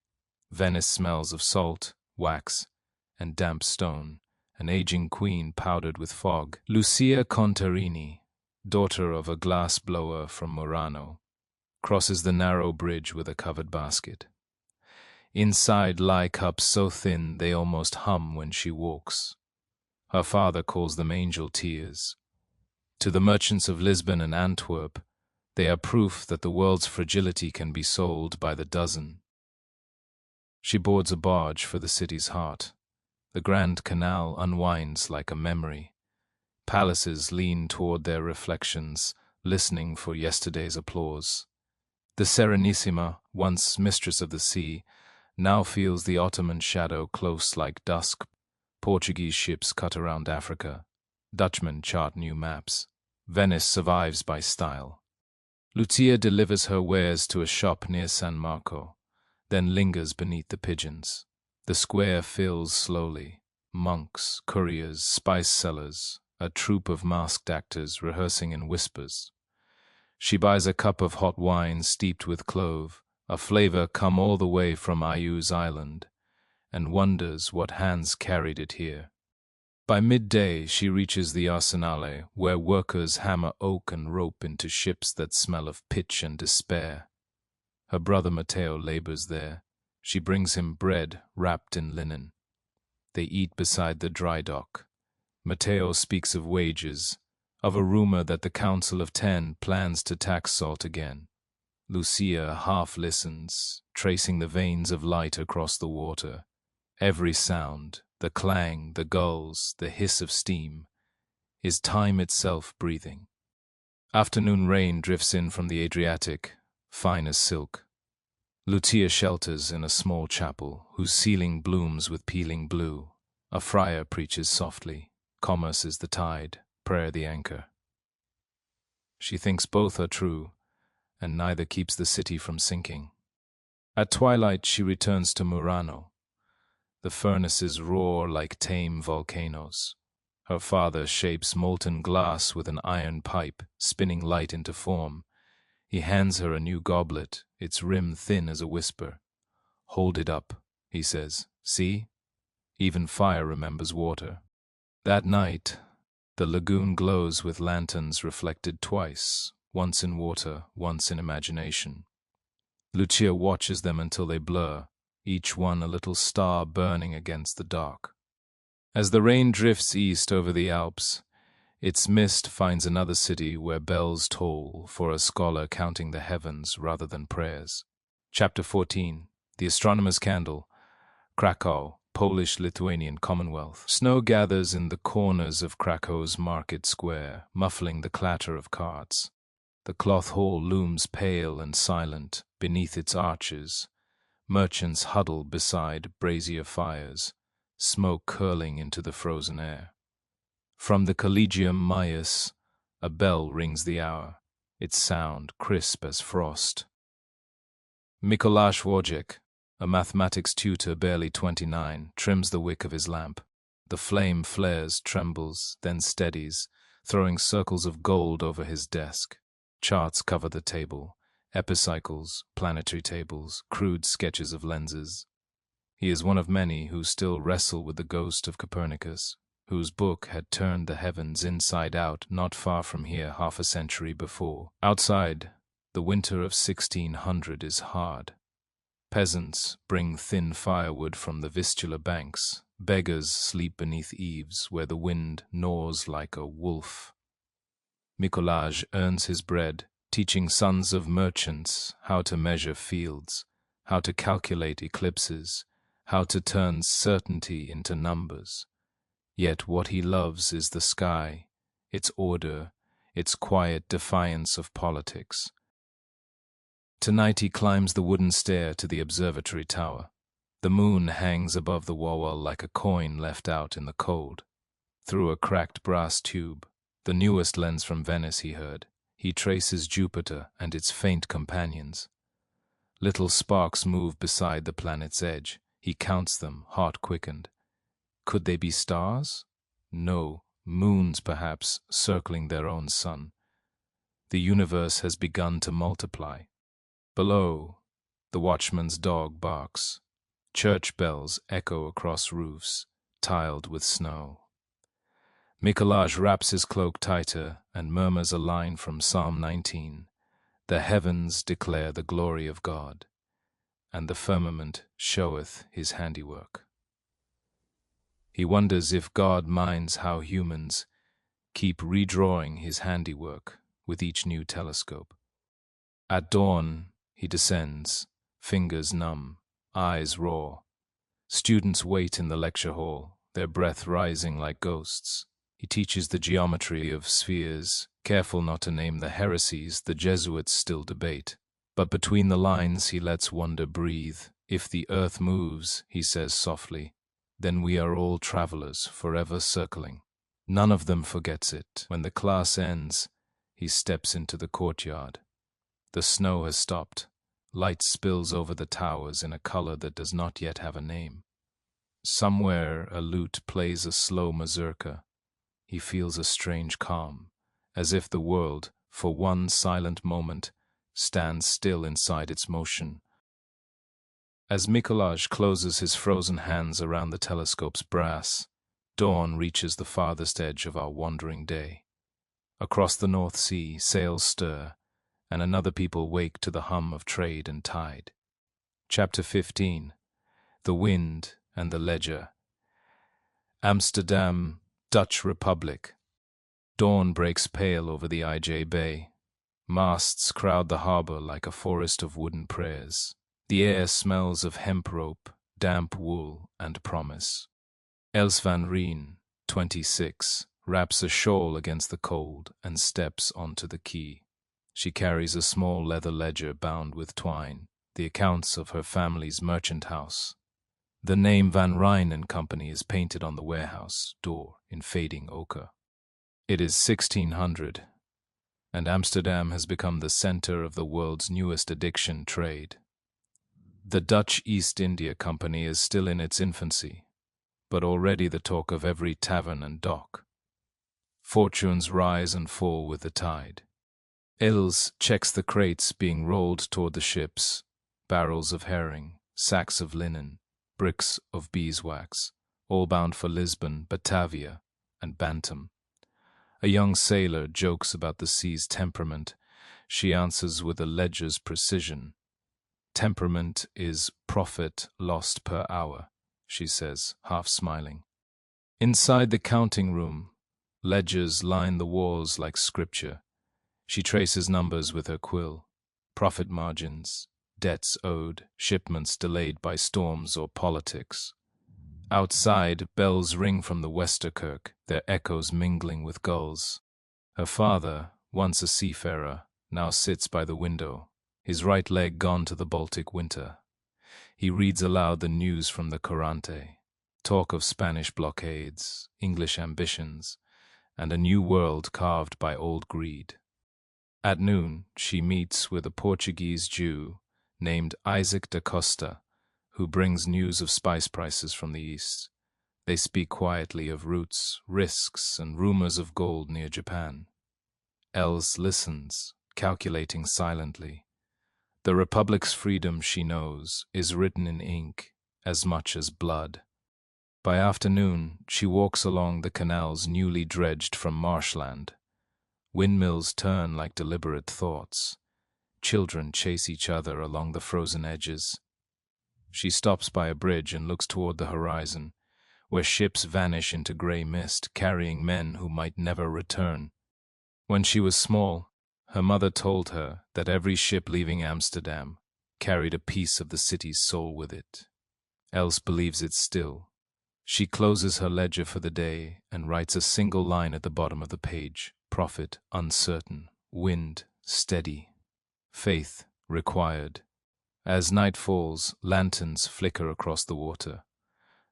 Venice smells of salt, wax, and damp stone, an aging queen powdered with fog. Lucia Contarini, daughter of a glass blower from Murano, crosses the narrow bridge with a covered basket. Inside lie cups so thin they almost hum when she walks. Her father calls them angel tears. To the merchants of Lisbon and Antwerp, they are proof that the world's fragility can be sold by the dozen. She boards a barge for the city's heart. The Grand Canal unwinds like a memory. Palaces lean toward their reflections, listening for yesterday's applause. The Serenissima, once mistress of the sea, now feels the Ottoman shadow close like dusk. Portuguese ships cut around Africa. Dutchmen chart new maps. Venice survives by style. Lucia delivers her wares to a shop near San Marco, then lingers beneath the pigeons. The square fills slowly. monks, couriers, spice sellers, a troupe of masked actors rehearsing in whispers. She buys a cup of hot wine steeped with clove, a flavor come all the way from Ayu's island, and wonders what hands carried it here. By midday she reaches the arsenale, where workers hammer oak and rope into ships that smell of pitch and despair. Her brother Matteo labors there. She brings him bread wrapped in linen. They eat beside the dry dock. Matteo speaks of wages, of a rumor that the Council of 10 plans to tax salt again. Lucia half listens, tracing the veins of light across the water. Every sound, the clang, the gulls, the hiss of steam, is time itself breathing. Afternoon rain drifts in from the Adriatic, fine as silk. Lucia shelters in a small chapel, whose ceiling blooms with peeling blue. A friar preaches softly. Commerce is the tide, prayer the anchor. She thinks both are true, and neither keeps the city from sinking. At twilight she returns to Murano. The furnaces roar like tame volcanoes. Her father shapes molten glass with an iron pipe, spinning light into form. He hands her a new goblet, its rim thin as a whisper. "Hold it up," he says. "See? Even fire remembers water." That night, the lagoon glows with lanterns reflected twice, once in water, once in imagination. Lucia watches them until they blur, each one a little star burning against the dark. As the rain drifts east over the Alps, its mist finds another city where bells toll for a scholar counting the heavens rather than prayers. Chapter 14. The Astronomer's Candle. Krakow, Polish-Lithuanian Commonwealth. Snow gathers in the corners of Krakow's market square, muffling the clatter of carts. The cloth hall looms pale and silent beneath its arches. Merchants huddle beside brazier fires, smoke curling into the frozen air. From the Collegium Maius, a bell rings the hour, its sound crisp as frost. Mikołaj Wojciech, a mathematics tutor barely 29, trims the wick of his lamp. The flame flares, trembles, then steadies, throwing circles of gold over his desk. Charts cover the table, epicycles, planetary tables, crude sketches of lenses. He is one of many who still wrestle with the ghost of Copernicus, whose book had turned the heavens inside out not far from here half a century before. Outside, the winter of 1600 is hard. Peasants bring thin firewood from the Vistula banks. Beggars sleep beneath eaves where the wind gnaws like a wolf. Mikołaj earns his bread, teaching sons of merchants how to measure fields, how to calculate eclipses, how to turn certainty into numbers. Yet what he loves is the sky, its order, its quiet defiance of politics. Tonight he climbs the wooden stair to the observatory tower. The moon hangs above the wall like a coin left out in the cold. Through a cracked brass tube, the newest lens from Venice he heard, he traces Jupiter and its faint companions. Little sparks move beside the planet's edge. He counts them, heart quickened. Could they be stars? No, moons perhaps, circling their own sun. The universe has begun to multiply. Below, the watchman's dog barks. Church bells echo across roofs, tiled with snow. Mikołaj wraps his cloak tighter and murmurs a line from Psalm 19. The heavens declare the glory of God, and the firmament showeth his handiwork. He wonders if God minds how humans keep redrawing his handiwork with each new telescope. At dawn, he descends, fingers numb, eyes raw. Students wait in the lecture hall, their breath rising like ghosts. He teaches the geometry of spheres, careful not to name the heresies the Jesuits still debate. But between the lines he lets wonder breathe. If the earth moves, he says softly, then we are all travelers forever circling. None of them forgets it. When the class ends, he steps into the courtyard. The snow has stopped. Light spills over the towers in a color that does not yet have a name. Somewhere a lute plays a slow mazurka. He feels a strange calm, as if the world, for one silent moment, stands still inside its motion. As Mikolaj closes his frozen hands around the telescope's brass, dawn reaches the farthest edge of our wandering day. Across the North Sea, sails stir, and another people wake to the hum of trade and tide. Chapter 15. The Wind and the Ledger. Amsterdam, Dutch Republic. Dawn breaks pale over the IJ Bay. Masts crowd the harbor like a forest of wooden prayers. The air smells of hemp rope, damp wool, and promise. Els van Rijn, 26, wraps a shawl against the cold and steps onto the quay. She carries a small leather ledger bound with twine, the accounts of her family's merchant house. The name Van Rijn and Company is painted on the warehouse door in fading ochre. It is 1600, and Amsterdam has become the center of the world's newest addiction trade. The Dutch East India Company is still in its infancy, but already the talk of every tavern and dock. Fortunes rise and fall with the tide. Els checks the crates being rolled toward the ships, barrels of herring, sacks of linen, bricks of beeswax, all bound for Lisbon, Batavia, and Bantam. A young sailor jokes about the sea's temperament. She answers with a ledger's precision. Temperament is profit lost per hour, she says, half smiling. Inside the counting room, ledgers line the walls like scripture. She traces numbers with her quill. Profit margins, debts owed, shipments delayed by storms or politics. Outside, bells ring from the Westerkerk, their echoes mingling with gulls. Her father, once a seafarer, now sits by the window, his right leg gone to the Baltic winter. He reads aloud the news from the Corante, talk of Spanish blockades, English ambitions, and a new world carved by old greed. At noon, she meets with a Portuguese Jew named Isaac da Costa, who brings news of spice prices from the east. They speak quietly of routes, risks, and rumors of gold near Japan. Els listens, calculating silently. The Republic's freedom, she knows, is written in ink as much as blood. By afternoon, she walks along the canals newly dredged from marshland. Windmills turn like deliberate thoughts. Children chase each other along the frozen edges. She stops by a bridge and looks toward the horizon, where ships vanish into gray mist, carrying men who might never return. When she was small, her mother told her that every ship leaving Amsterdam carried a piece of the city's soul with it. Els believes it still. She closes her ledger for the day and writes a single line at the bottom of the page. Profit uncertain, wind steady, faith required. As night falls, lanterns flicker across the water.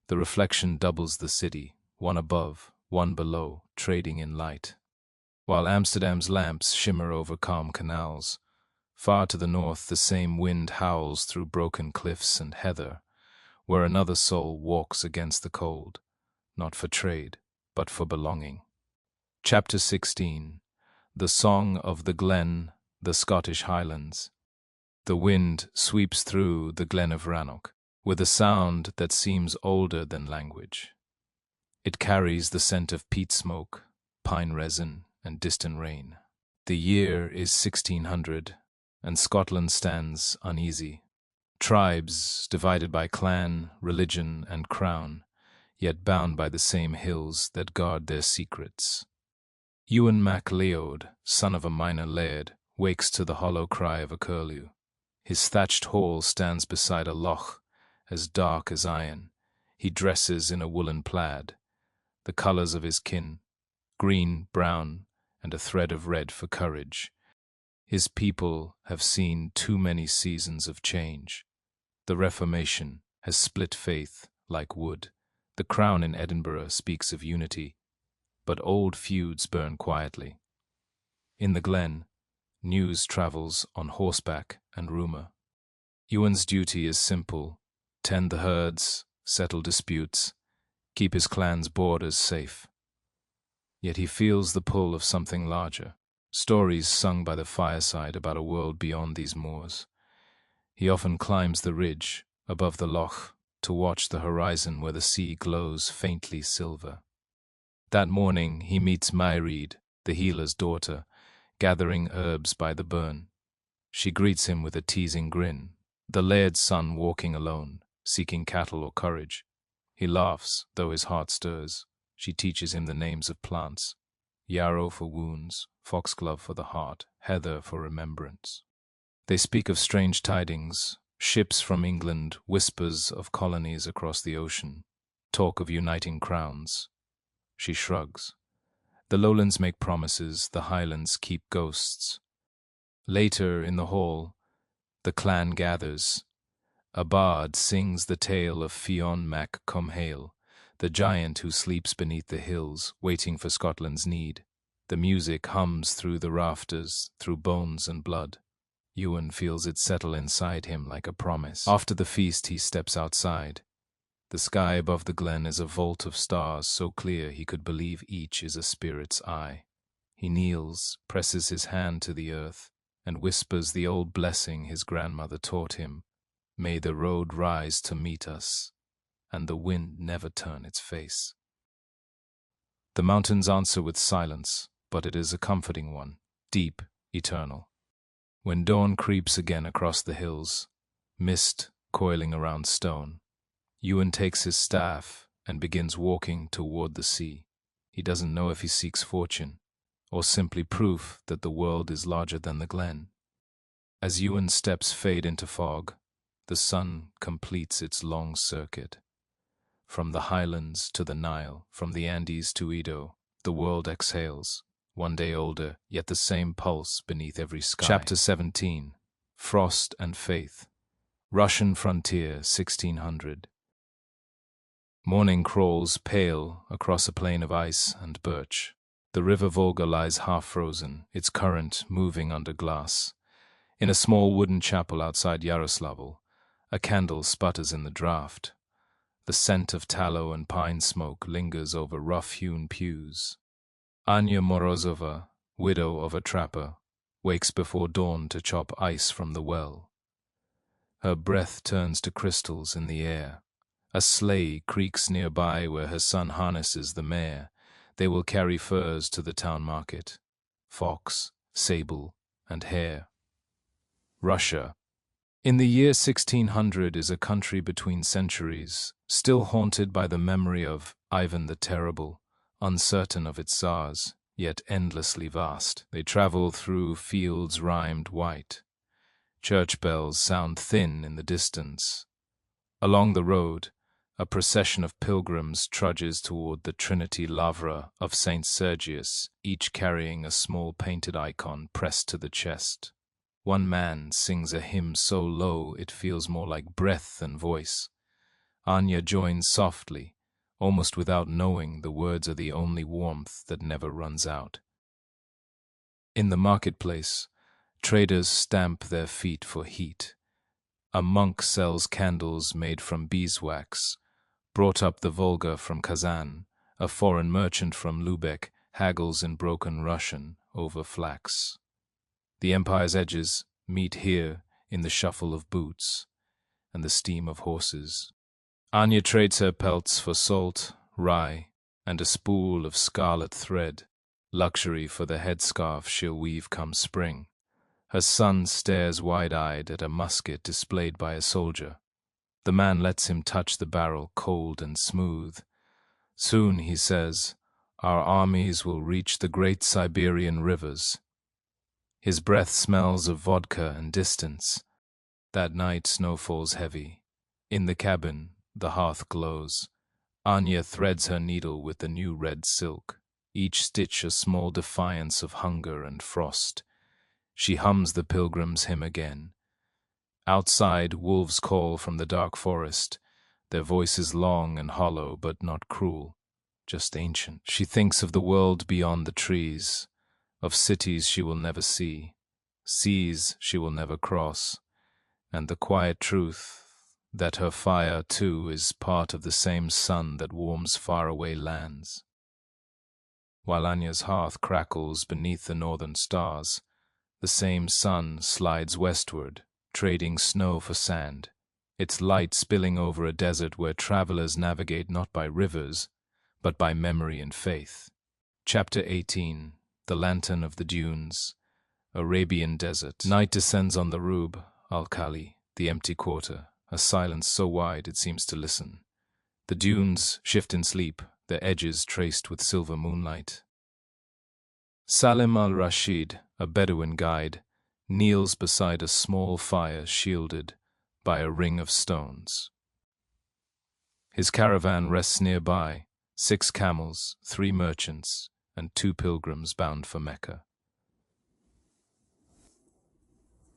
The reflection doubles the city, one above, one below, trading in light. While Amsterdam's lamps shimmer over calm canals, far to the north the same wind howls through broken cliffs and heather, where another soul walks against the cold, not for trade, but for belonging. Chapter 16. The Song of the Glen, the Scottish Highlands. The wind sweeps through the Glen of Rannoch with a sound that seems older than language. It carries the scent of peat smoke, pine resin, and distant rain. The year is 1600, and Scotland stands uneasy. Tribes divided by clan, religion, and crown, yet bound by the same hills that guard their secrets. Ewan mac Leod, son of a minor laird, wakes to the hollow cry of a curlew. His thatched hall stands beside a loch, as dark as iron. He dresses in a woolen plaid, the colors of his kin, green, brown, and a thread of red for courage. His people have seen too many seasons of change. The Reformation has split faith like wood. The Crown in Edinburgh speaks of unity, but old feuds burn quietly. In the glen, news travels on horseback and rumor. Ewan's duty is simple: tend the herds, settle disputes, keep his clan's borders safe. Yet he feels the pull of something larger, stories sung by the fireside about a world beyond these moors. He often climbs the ridge, above the loch, to watch the horizon where the sea glows faintly silver. That morning he meets Mairead, the healer's daughter, gathering herbs by the burn. She greets him with a teasing grin, the laird's son walking alone, seeking cattle or courage. He laughs, though his heart stirs. She teaches him the names of plants: yarrow for wounds, foxglove for the heart, heather for remembrance. They speak of strange tidings, ships from England, whispers of colonies across the ocean, talk of uniting crowns. She shrugs. The lowlands make promises, the highlands keep ghosts. Later, in the hall, the clan gathers. A bard sings the tale of Fionn mac Comhale, the giant who sleeps beneath the hills, waiting for Scotland's need. The music hums through the rafters, through bones and blood. Ewan feels it settle inside him like a promise. After the feast, he steps outside. The sky above the glen is a vault of stars so clear he could believe each is a spirit's eye. He kneels, presses his hand to the earth, and whispers the old blessing his grandmother taught him. May the road rise to meet us, and the wind never turn its face. The mountains answer with silence, but it is a comforting one, deep, eternal. When dawn creeps again across the hills, mist coiling around stone, Ewan takes his staff and begins walking toward the sea. He doesn't know if he seeks fortune, or simply proof that the world is larger than the glen. As Ewan's steps fade into fog, the sun completes its long circuit. From the highlands to the Nile, from the Andes to Edo, the world exhales, one day older, yet the same pulse beneath every sky. Chapter 17. Frost and Faith. Russian Frontier, 1600. Morning crawls pale across a plain of ice and birch. The river Volga lies half-frozen, its current moving under glass. In a small wooden chapel outside Yaroslavl, a candle sputters in the draught. The scent of tallow and pine smoke lingers over rough-hewn pews. Anya Morozova, widow of a trapper, wakes before dawn to chop ice from the well. Her breath turns to crystals in the air. A sleigh creaks nearby where her son harnesses the mare. They will carry furs to the town market: fox, sable, and hare. Russia. In the year 1600 is a country between centuries, still haunted by the memory of Ivan the Terrible, uncertain of its czars, yet endlessly vast. They travel through fields rimed white. Church bells sound thin in the distance. Along the road, a procession of pilgrims trudges toward the Trinity Lavra of St. Sergius, each carrying a small painted icon pressed to the chest. One man sings a hymn so low it feels more like breath than voice. Anya joins softly, almost without knowing the words are the only warmth that never runs out. In the marketplace, traders stamp their feet for heat. A monk sells candles made from beeswax, brought up the Volga from Kazan. A foreign merchant from Lubeck haggles in broken Russian over flax. The empire's edges meet here in the shuffle of boots and the steam of horses. Anya trades her pelts for salt, rye, and a spool of scarlet thread, luxury for the headscarf she'll weave come spring. Her son stares wide-eyed at a musket displayed by a soldier. The man lets him touch the barrel, cold and smooth. Soon, he says, our armies will reach the great Siberian rivers. His breath smells of vodka and distance. That night snow falls heavy. In the cabin, the hearth glows. Anya threads her needle with the new red silk, each stitch a small defiance of hunger and frost. She hums the pilgrim's hymn again. Outside, wolves call from the dark forest, their voices long and hollow but not cruel, just ancient. She thinks of the world beyond the trees, of cities she will never see, seas she will never cross, and the quiet truth that her fire, too, is part of the same sun that warms faraway lands. While Anya's hearth crackles beneath the northern stars, the same sun slides westward, trading snow for sand, its light spilling over a desert where travelers navigate not by rivers, but by memory and faith. Chapter 18. The Lantern of the Dunes, Arabian Desert. Night descends on the Rub al-Khali, the empty quarter, a silence so wide it seems to listen. The dunes shift in sleep, their edges traced with silver moonlight. Salim al-Rashid, a Bedouin guide, kneels beside a small fire shielded by a ring of stones. His caravan rests nearby, 6 camels, 3 merchants, and 2 pilgrims bound for Mecca.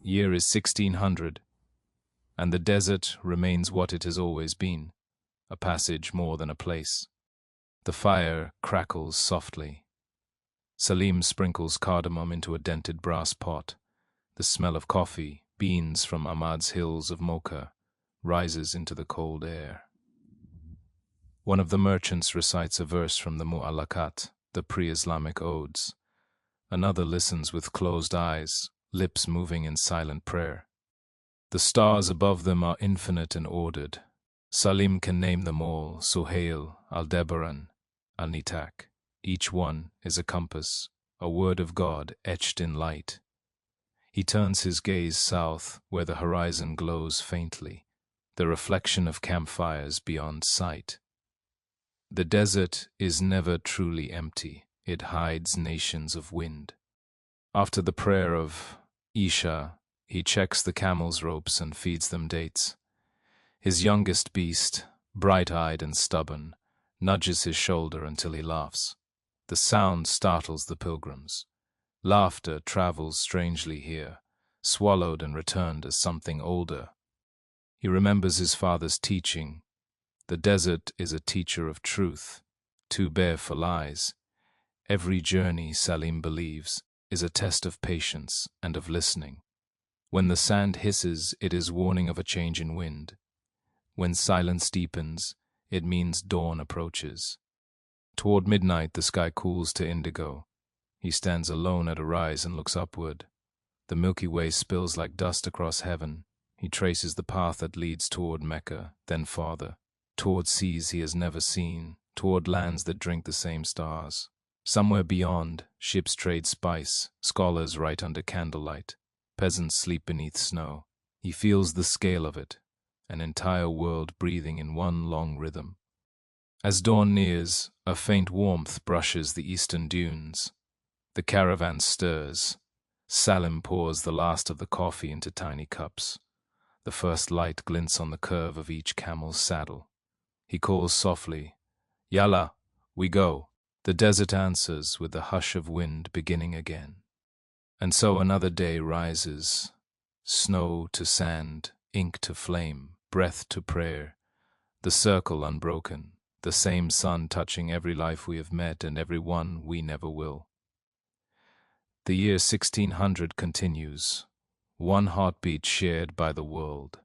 Year is 1600, and the desert remains what it has always been, a passage more than a place. The fire crackles softly. Salim sprinkles cardamom into a dented brass pot. The smell of coffee, beans from Ahmad's hills of Mocha, rises into the cold air. One of the merchants recites a verse from the Mu'allakat, the pre-Islamic odes. Another listens with closed eyes, lips moving in silent prayer. The stars above them are infinite and ordered. Salim can name them all: Suhail, Aldebaran, Al-Nitak. Each one is a compass, a word of God etched in light. He turns his gaze south, where the horizon glows faintly, the reflection of campfires beyond sight. The desert is never truly empty. It hides nations of wind. After the prayer of Isha, he checks the camel's ropes and feeds them dates. His youngest beast, bright-eyed and stubborn, nudges his shoulder until he laughs. The sound startles the pilgrims. Laughter travels strangely here, swallowed and returned as something older. He remembers his father's teaching. The desert is a teacher of truth, too bare for lies. Every journey, Salim believes, is a test of patience and of listening. When the sand hisses, it is warning of a change in wind. When silence deepens, it means dawn approaches. Toward midnight, the sky cools to indigo. He stands alone at a rise and looks upward. The Milky Way spills like dust across heaven. He traces the path that leads toward Mecca, then farther, toward seas he has never seen, toward lands that drink the same stars. Somewhere beyond, ships trade spice, scholars write under candlelight, peasants sleep beneath snow. He feels the scale of it, an entire world breathing in one long rhythm. As dawn nears, a faint warmth brushes the eastern dunes. The caravan stirs. Salim pours the last of the coffee into tiny cups. The first light glints on the curve of each camel's saddle. He calls softly, "Yalla, we go." The desert answers with the hush of wind beginning again. And so another day rises, snow to sand, ink to flame, breath to prayer, the circle unbroken, the same sun touching every life we have met and every one we never will. The year 1600 continues, one heartbeat shared by the world.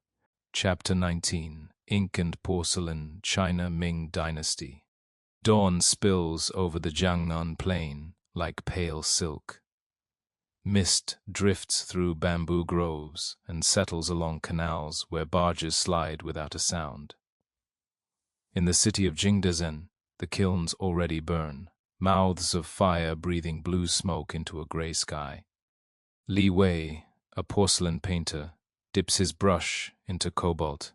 Chapter 19. Ink and Porcelain, China Ming Dynasty. Dawn spills over the Jiangnan plain like pale silk. Mist drifts through bamboo groves and settles along canals where barges slide without a sound. In the city of Jingdezhen, the kilns already burn, mouths of fire breathing blue smoke into a gray sky. Li Wei, a porcelain painter, dips his brush into cobalt.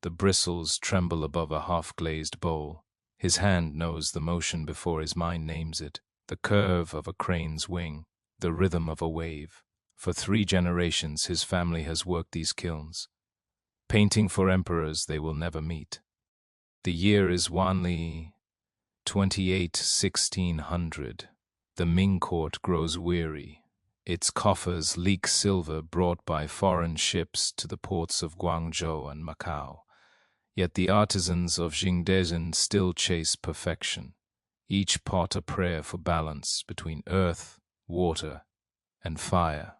The bristles tremble above a half-glazed bowl. His hand knows the motion before his mind names it, the curve of a crane's wing, the rhythm of a wave. For 3 generations his family has worked these kilns, painting for emperors they will never meet. The year is Wanli 28, 1600. The Ming court grows weary. Its coffers leak silver brought by foreign ships to the ports of Guangzhou and Macau. Yet the artisans of Jingdezhen still chase perfection, each pot a prayer for balance between earth, water, and fire.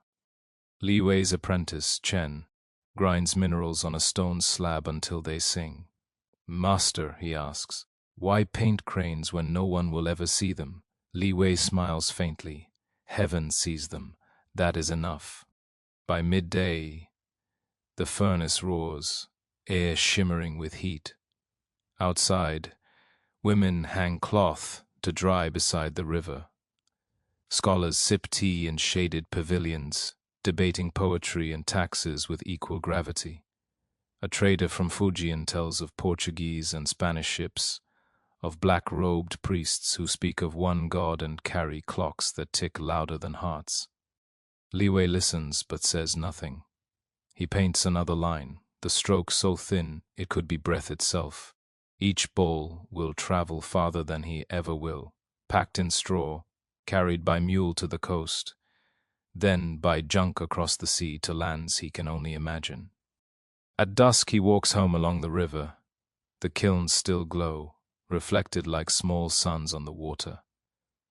Li Wei's apprentice, Chen, grinds minerals on a stone slab until they sing. Master, he asks, why paint cranes when no one will ever see them? Li Wei smiles faintly. Heaven sees them. That is enough. By midday, the furnace roars, air shimmering with heat. Outside, women hang cloth to dry beside the river. Scholars sip tea in shaded pavilions, debating poetry and taxes with equal gravity. A trader from Fujian tells of Portuguese and Spanish ships, of black-robed priests who speak of one god and carry clocks that tick louder than hearts. Li Wei listens but says nothing. He paints another line, the stroke so thin it could be breath itself. Each bowl will travel farther than he ever will, packed in straw, carried by mule to the coast, then by junk across the sea to lands he can only imagine. At dusk he walks home along the river. The kilns still glow, reflected like small suns on the water.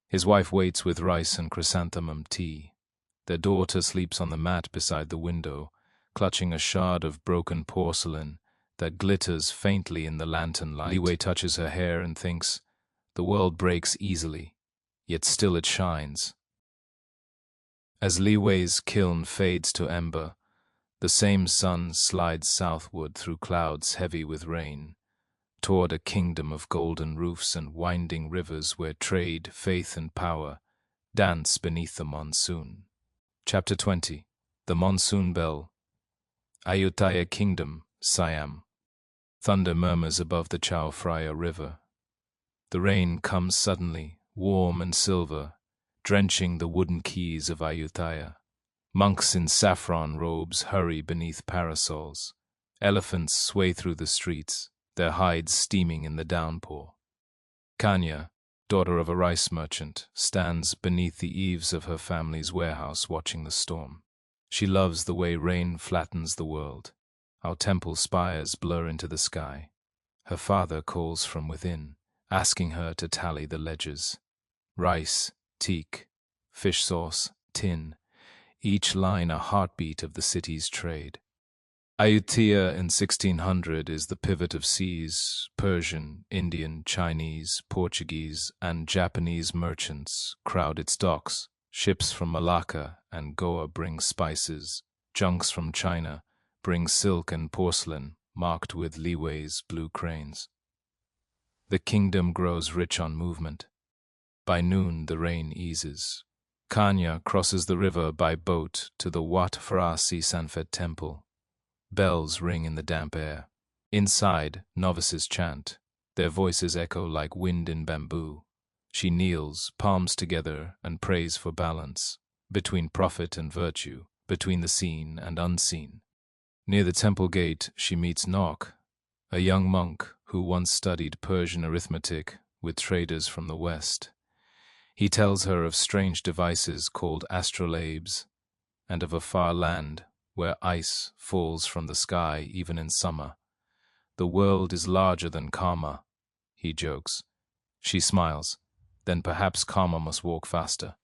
His wife waits with rice and chrysanthemum tea. Their daughter sleeps on the mat beside the window, clutching a shard of broken porcelain that glitters faintly in the lantern light. Li Wei touches her hair and thinks, the world breaks easily, yet still it shines. As Li Wei's kiln fades to ember, the same sun slides southward through clouds heavy with rain, toward a kingdom of golden roofs and winding rivers where trade, faith, and power dance beneath the monsoon. Chapter 20. The Monsoon Bell. Ayutthaya Kingdom, Siam. Thunder murmurs above the Chao Phraya River. The rain comes suddenly, warm and silver, drenching the wooden quays of Ayutthaya. Monks in saffron robes hurry beneath parasols. Elephants sway through the streets, their hides steaming in the downpour. Kanya, daughter of a rice merchant, stands beneath the eaves of her family's warehouse watching the storm. She loves the way rain flattens the world, how temple spires blur into the sky. Her father calls from within, asking her to tally the ledgers. Rice, teak, fish sauce, tin, each line a heartbeat of the city's trade. Ayutthaya in 1600 is the pivot of seas. Persian, Indian, Chinese, Portuguese, and Japanese merchants crowd its docks. Ships from Malacca and Goa bring spices. Junks from China bring silk and porcelain marked with Li Wei's blue cranes. The kingdom grows rich on movement. By noon the rain eases. Kanya crosses the river by boat to the Wat Phra Si Sanfet temple. Bells ring in the damp air. Inside, novices chant. Their voices echo like wind in bamboo. She kneels, palms together, and prays for balance, between profit and virtue, between the seen and unseen. Near the temple gate, she meets Nok, a young monk who once studied Persian arithmetic with traders from the West. He tells her of strange devices called astrolabes, and of a far land where ice falls from the sky even in summer. The world is larger than karma, he jokes. She smiles. Then perhaps karma must walk faster.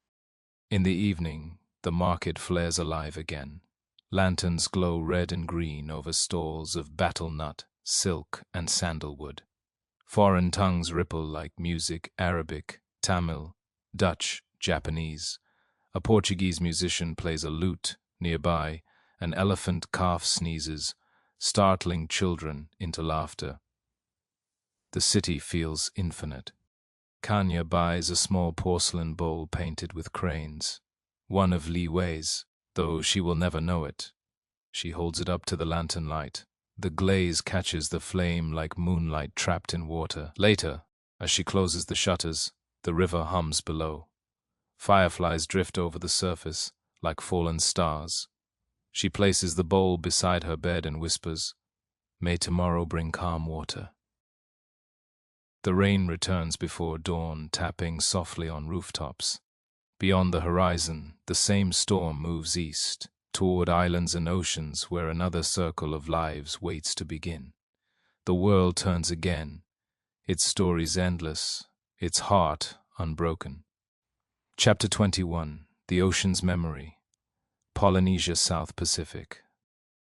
In the evening, the market flares alive again. Lanterns glow red and green over stalls of battle nut, silk, and sandalwood. Foreign tongues ripple like music: Arabic, Tamil, Dutch, Japanese. A Portuguese musician plays a lute. Nearby, an elephant calf sneezes, startling children into laughter. The city feels infinite. Kanya buys a small porcelain bowl painted with cranes, one of Li Wei's, though she will never know it. She holds it up to the lantern light. The glaze catches the flame like moonlight trapped in water. Later, as she closes the shutters, the river hums below. Fireflies drift over the surface like fallen stars. She places the bowl beside her bed and whispers, "May tomorrow bring calm water." The rain returns before dawn, tapping softly on rooftops. Beyond the horizon, the same storm moves east, toward islands and oceans where another circle of lives waits to begin. The world turns again, its stories endless, its heart unbroken. Chapter 21. The Ocean's Memory. Polynesia, South Pacific.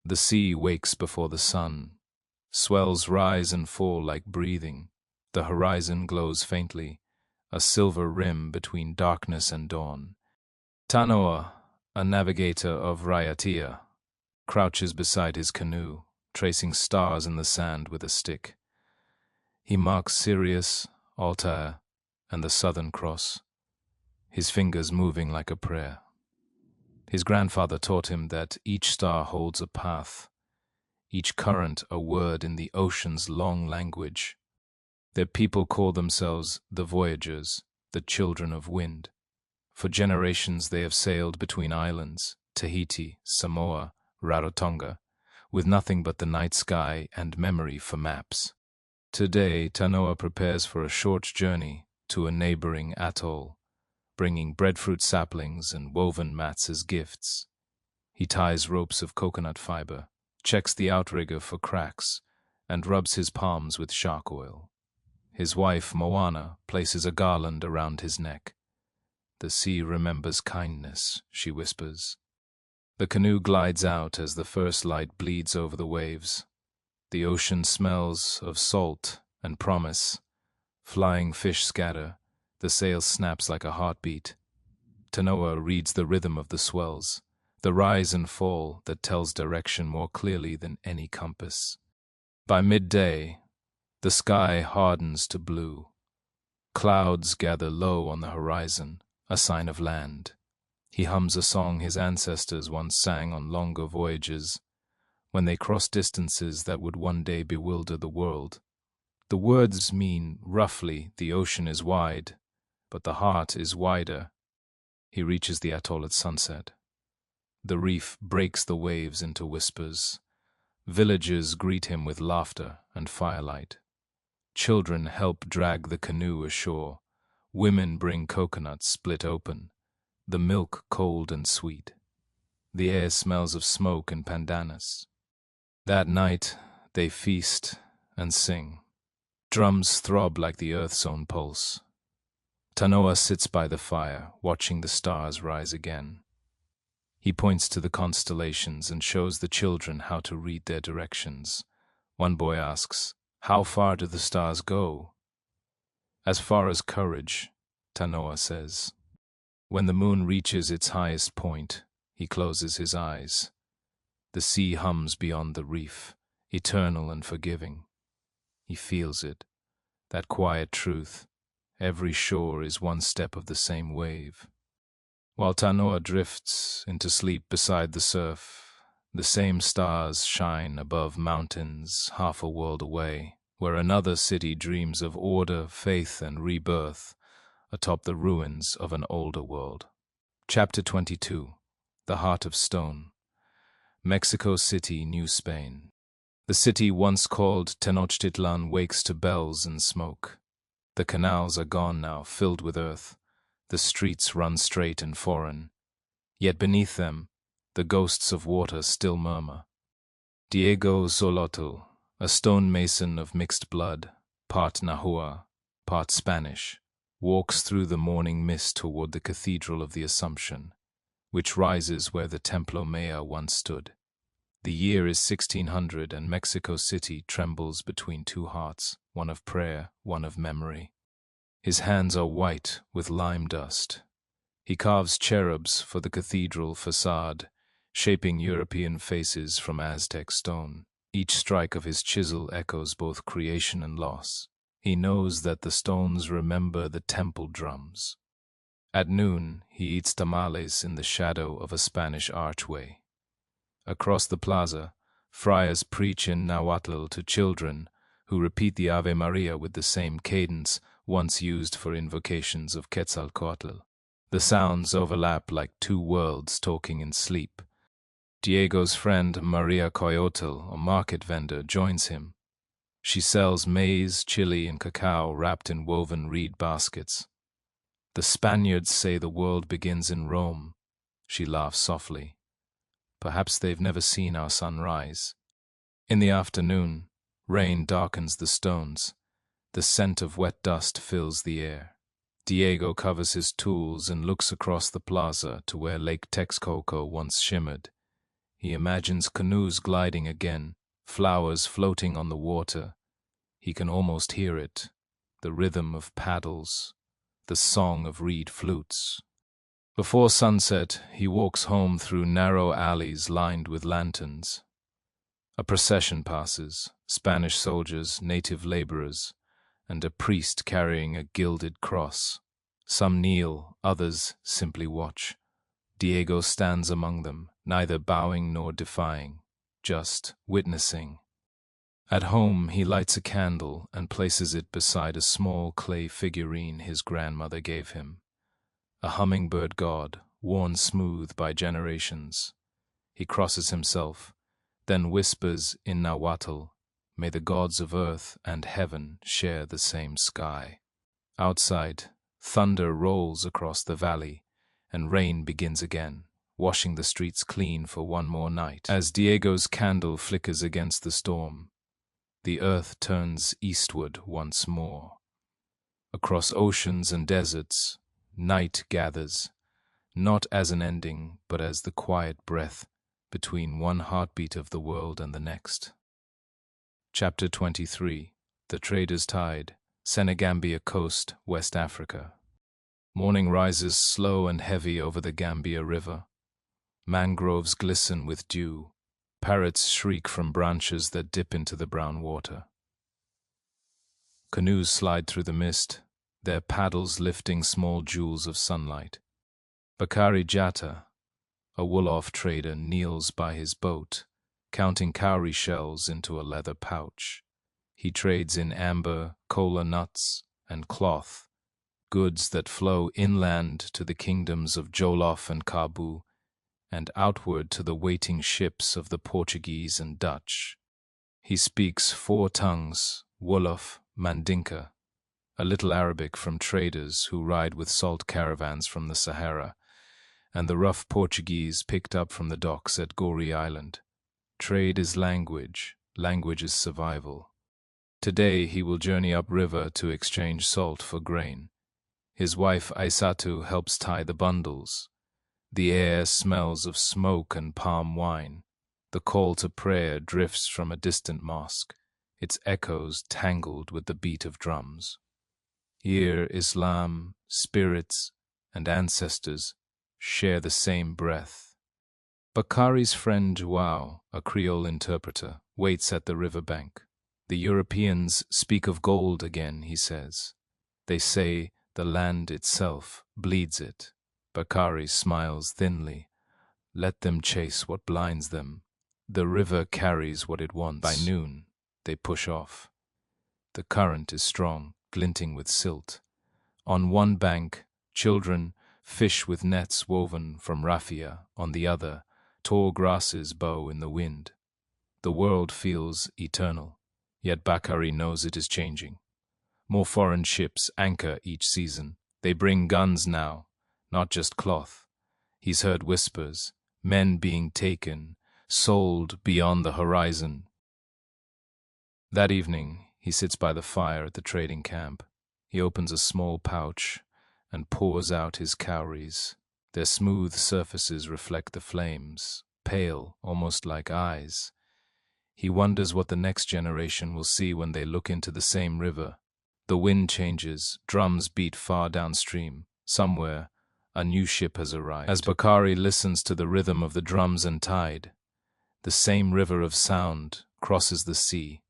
The sea wakes before the sun. Swells rise and fall like breathing. The horizon glows faintly, a silver rim between darkness and dawn. Tanoa, a navigator of Raiatea, crouches beside his canoe, tracing stars in the sand with a stick. He marks Sirius, Altair, and the Southern Cross, his fingers moving like a prayer. His grandfather taught him that each star holds a path, each current a word in the ocean's long language. Their people call themselves the voyagers, the children of wind. For generations they have sailed between islands, Tahiti, Samoa, Rarotonga, with nothing but the night sky and memory for maps. Today, Tanoa prepares for a short journey to a neighboring atoll, bringing breadfruit saplings and woven mats as gifts. He ties ropes of coconut fiber, checks the outrigger for cracks, and rubs his palms with shark oil. His wife, Moana, places a garland around his neck. "The sea remembers kindness," she whispers. The canoe glides out as the first light bleeds over the waves. The ocean smells of salt and promise. Flying fish scatter. The sail snaps like a heartbeat. Tanoa reads the rhythm of the swells, the rise and fall that tells direction more clearly than any compass. By midday, the sky hardens to blue. Clouds gather low on the horizon, a sign of land. He hums a song his ancestors once sang on longer voyages, when they crossed distances that would one day bewilder the world. The words mean, roughly, the ocean is wide, but the heart is wider. He reaches the atoll at sunset. The reef breaks the waves into whispers. Villagers greet him with laughter and firelight. Children help drag the canoe ashore. Women bring coconuts split open, the milk cold and sweet. The air smells of smoke and pandanus. That night, they feast and sing. Drums throb like the earth's own pulse. Tanoa sits by the fire, watching the stars rise again. He points to the constellations and shows the children how to read their directions. One boy asks, "How far do the stars go?" "As far as courage," Tanoa says. When the moon reaches its highest point, he closes his eyes. The sea hums beyond the reef, eternal and forgiving. He feels it, that quiet truth. Every shore is one step of the same wave. While Tanoa drifts into sleep beside the surf, the same stars shine above mountains half a world away, where another city dreams of order, faith, and rebirth atop the ruins of an older world. Chapter 22. The Heart of Stone. Mexico City, New Spain. The city once called Tenochtitlan wakes to bells and smoke. The canals are gone now, filled with earth. The streets run straight and foreign. Yet beneath them, the ghosts of water still murmur. Diego Xolotl, a stonemason of mixed blood, part Nahua, part Spanish, walks through the morning mist toward the Cathedral of the Assumption, which rises where the Templo Mayor once stood. The year is 1600 and Mexico City trembles between two hearts, one of prayer, one of memory. His hands are white with lime dust. He carves cherubs for the cathedral facade, shaping European faces from Aztec stone. Each strike of his chisel echoes both creation and loss. He knows that the stones remember the temple drums. At noon, he eats tamales in the shadow of a Spanish archway. Across the plaza, friars preach in Nahuatl to children who repeat the Ave Maria with the same cadence once used for invocations of Quetzalcoatl. The sounds overlap like two worlds talking in sleep. Diego's friend Maria Coyotl, a market vendor, joins him. She sells maize, chili, and cacao wrapped in woven reed baskets. "The Spaniards say the world begins in Rome," she laughs softly. "Perhaps they've never seen our sunrise." In the afternoon, rain darkens the stones. The scent of wet dust fills the air. Diego covers his tools and looks across the plaza to where Lake Texcoco once shimmered. He imagines canoes gliding again, flowers floating on the water. He can almost hear it, the rhythm of paddles, the song of reed flutes. Before sunset, he walks home through narrow alleys lined with lanterns. A procession passes, Spanish soldiers, native laborers, and a priest carrying a gilded cross. Some kneel, others simply watch. Diego stands among them, neither bowing nor defying, just witnessing. At home, he lights a candle and places it beside a small clay figurine his grandmother gave him. A hummingbird god, worn smooth by generations. He crosses himself, then whispers in Nahuatl, "May the gods of earth and heaven share the same sky." Outside, thunder rolls across the valley, and rain begins again, washing the streets clean for one more night. As Diego's candle flickers against the storm, the earth turns eastward once more. Across oceans and deserts, night gathers, not as an ending, but as the quiet breath between one heartbeat of the world and the next. Chapter 23. The Trader's Tide, Senegambia Coast, West Africa. Morning rises slow and heavy over the Gambia River. Mangroves glisten with dew. Parrots shriek from branches that dip into the brown water. Canoes slide through the mist, their paddles lifting small jewels of sunlight. Bakari Jatta, a Wolof trader, kneels by his boat, counting cowrie shells into a leather pouch. He trades in amber, kola nuts, and cloth, goods that flow inland to the kingdoms of Jolof and Kabu, and outward to the waiting ships of the Portuguese and Dutch. He speaks 4 tongues, Wolof, Mandinka, a little Arabic from traders who ride with salt caravans from the Sahara, and the rough Portuguese picked up from the docks at Goree Island. Trade is language, language is survival. Today he will journey upriver to exchange salt for grain. His wife Aisatu helps tie the bundles. The air smells of smoke and palm wine. The call to prayer drifts from a distant mosque, its echoes tangled with the beat of drums. Here Islam, spirits, and ancestors share the same breath. Bakari's friend Joao, a Creole interpreter, waits at the riverbank. The Europeans speak of gold again, he says. They say the land itself bleeds it. Bakari smiles thinly. Let them chase what blinds them. The river carries what it wants. By noon, they push off. The current is strong, glinting with silt. On one bank, children fish with nets woven from raffia. On the other, tall grasses bow in the wind. The world feels eternal, yet Bakari knows it is changing. More foreign ships anchor each season. They bring guns now, not just cloth. He's heard whispers, men being taken, sold beyond the horizon. That evening, he sits by the fire at the trading camp. He opens a small pouch and pours out his cowries. Their smooth surfaces reflect the flames, pale, almost like eyes. He wonders what the next generation will see when they look into the same river. The wind changes, drums beat far downstream. Somewhere, a new ship has arrived. As Bakari listens to the rhythm of the drums and tide, the same river of sound crosses the sea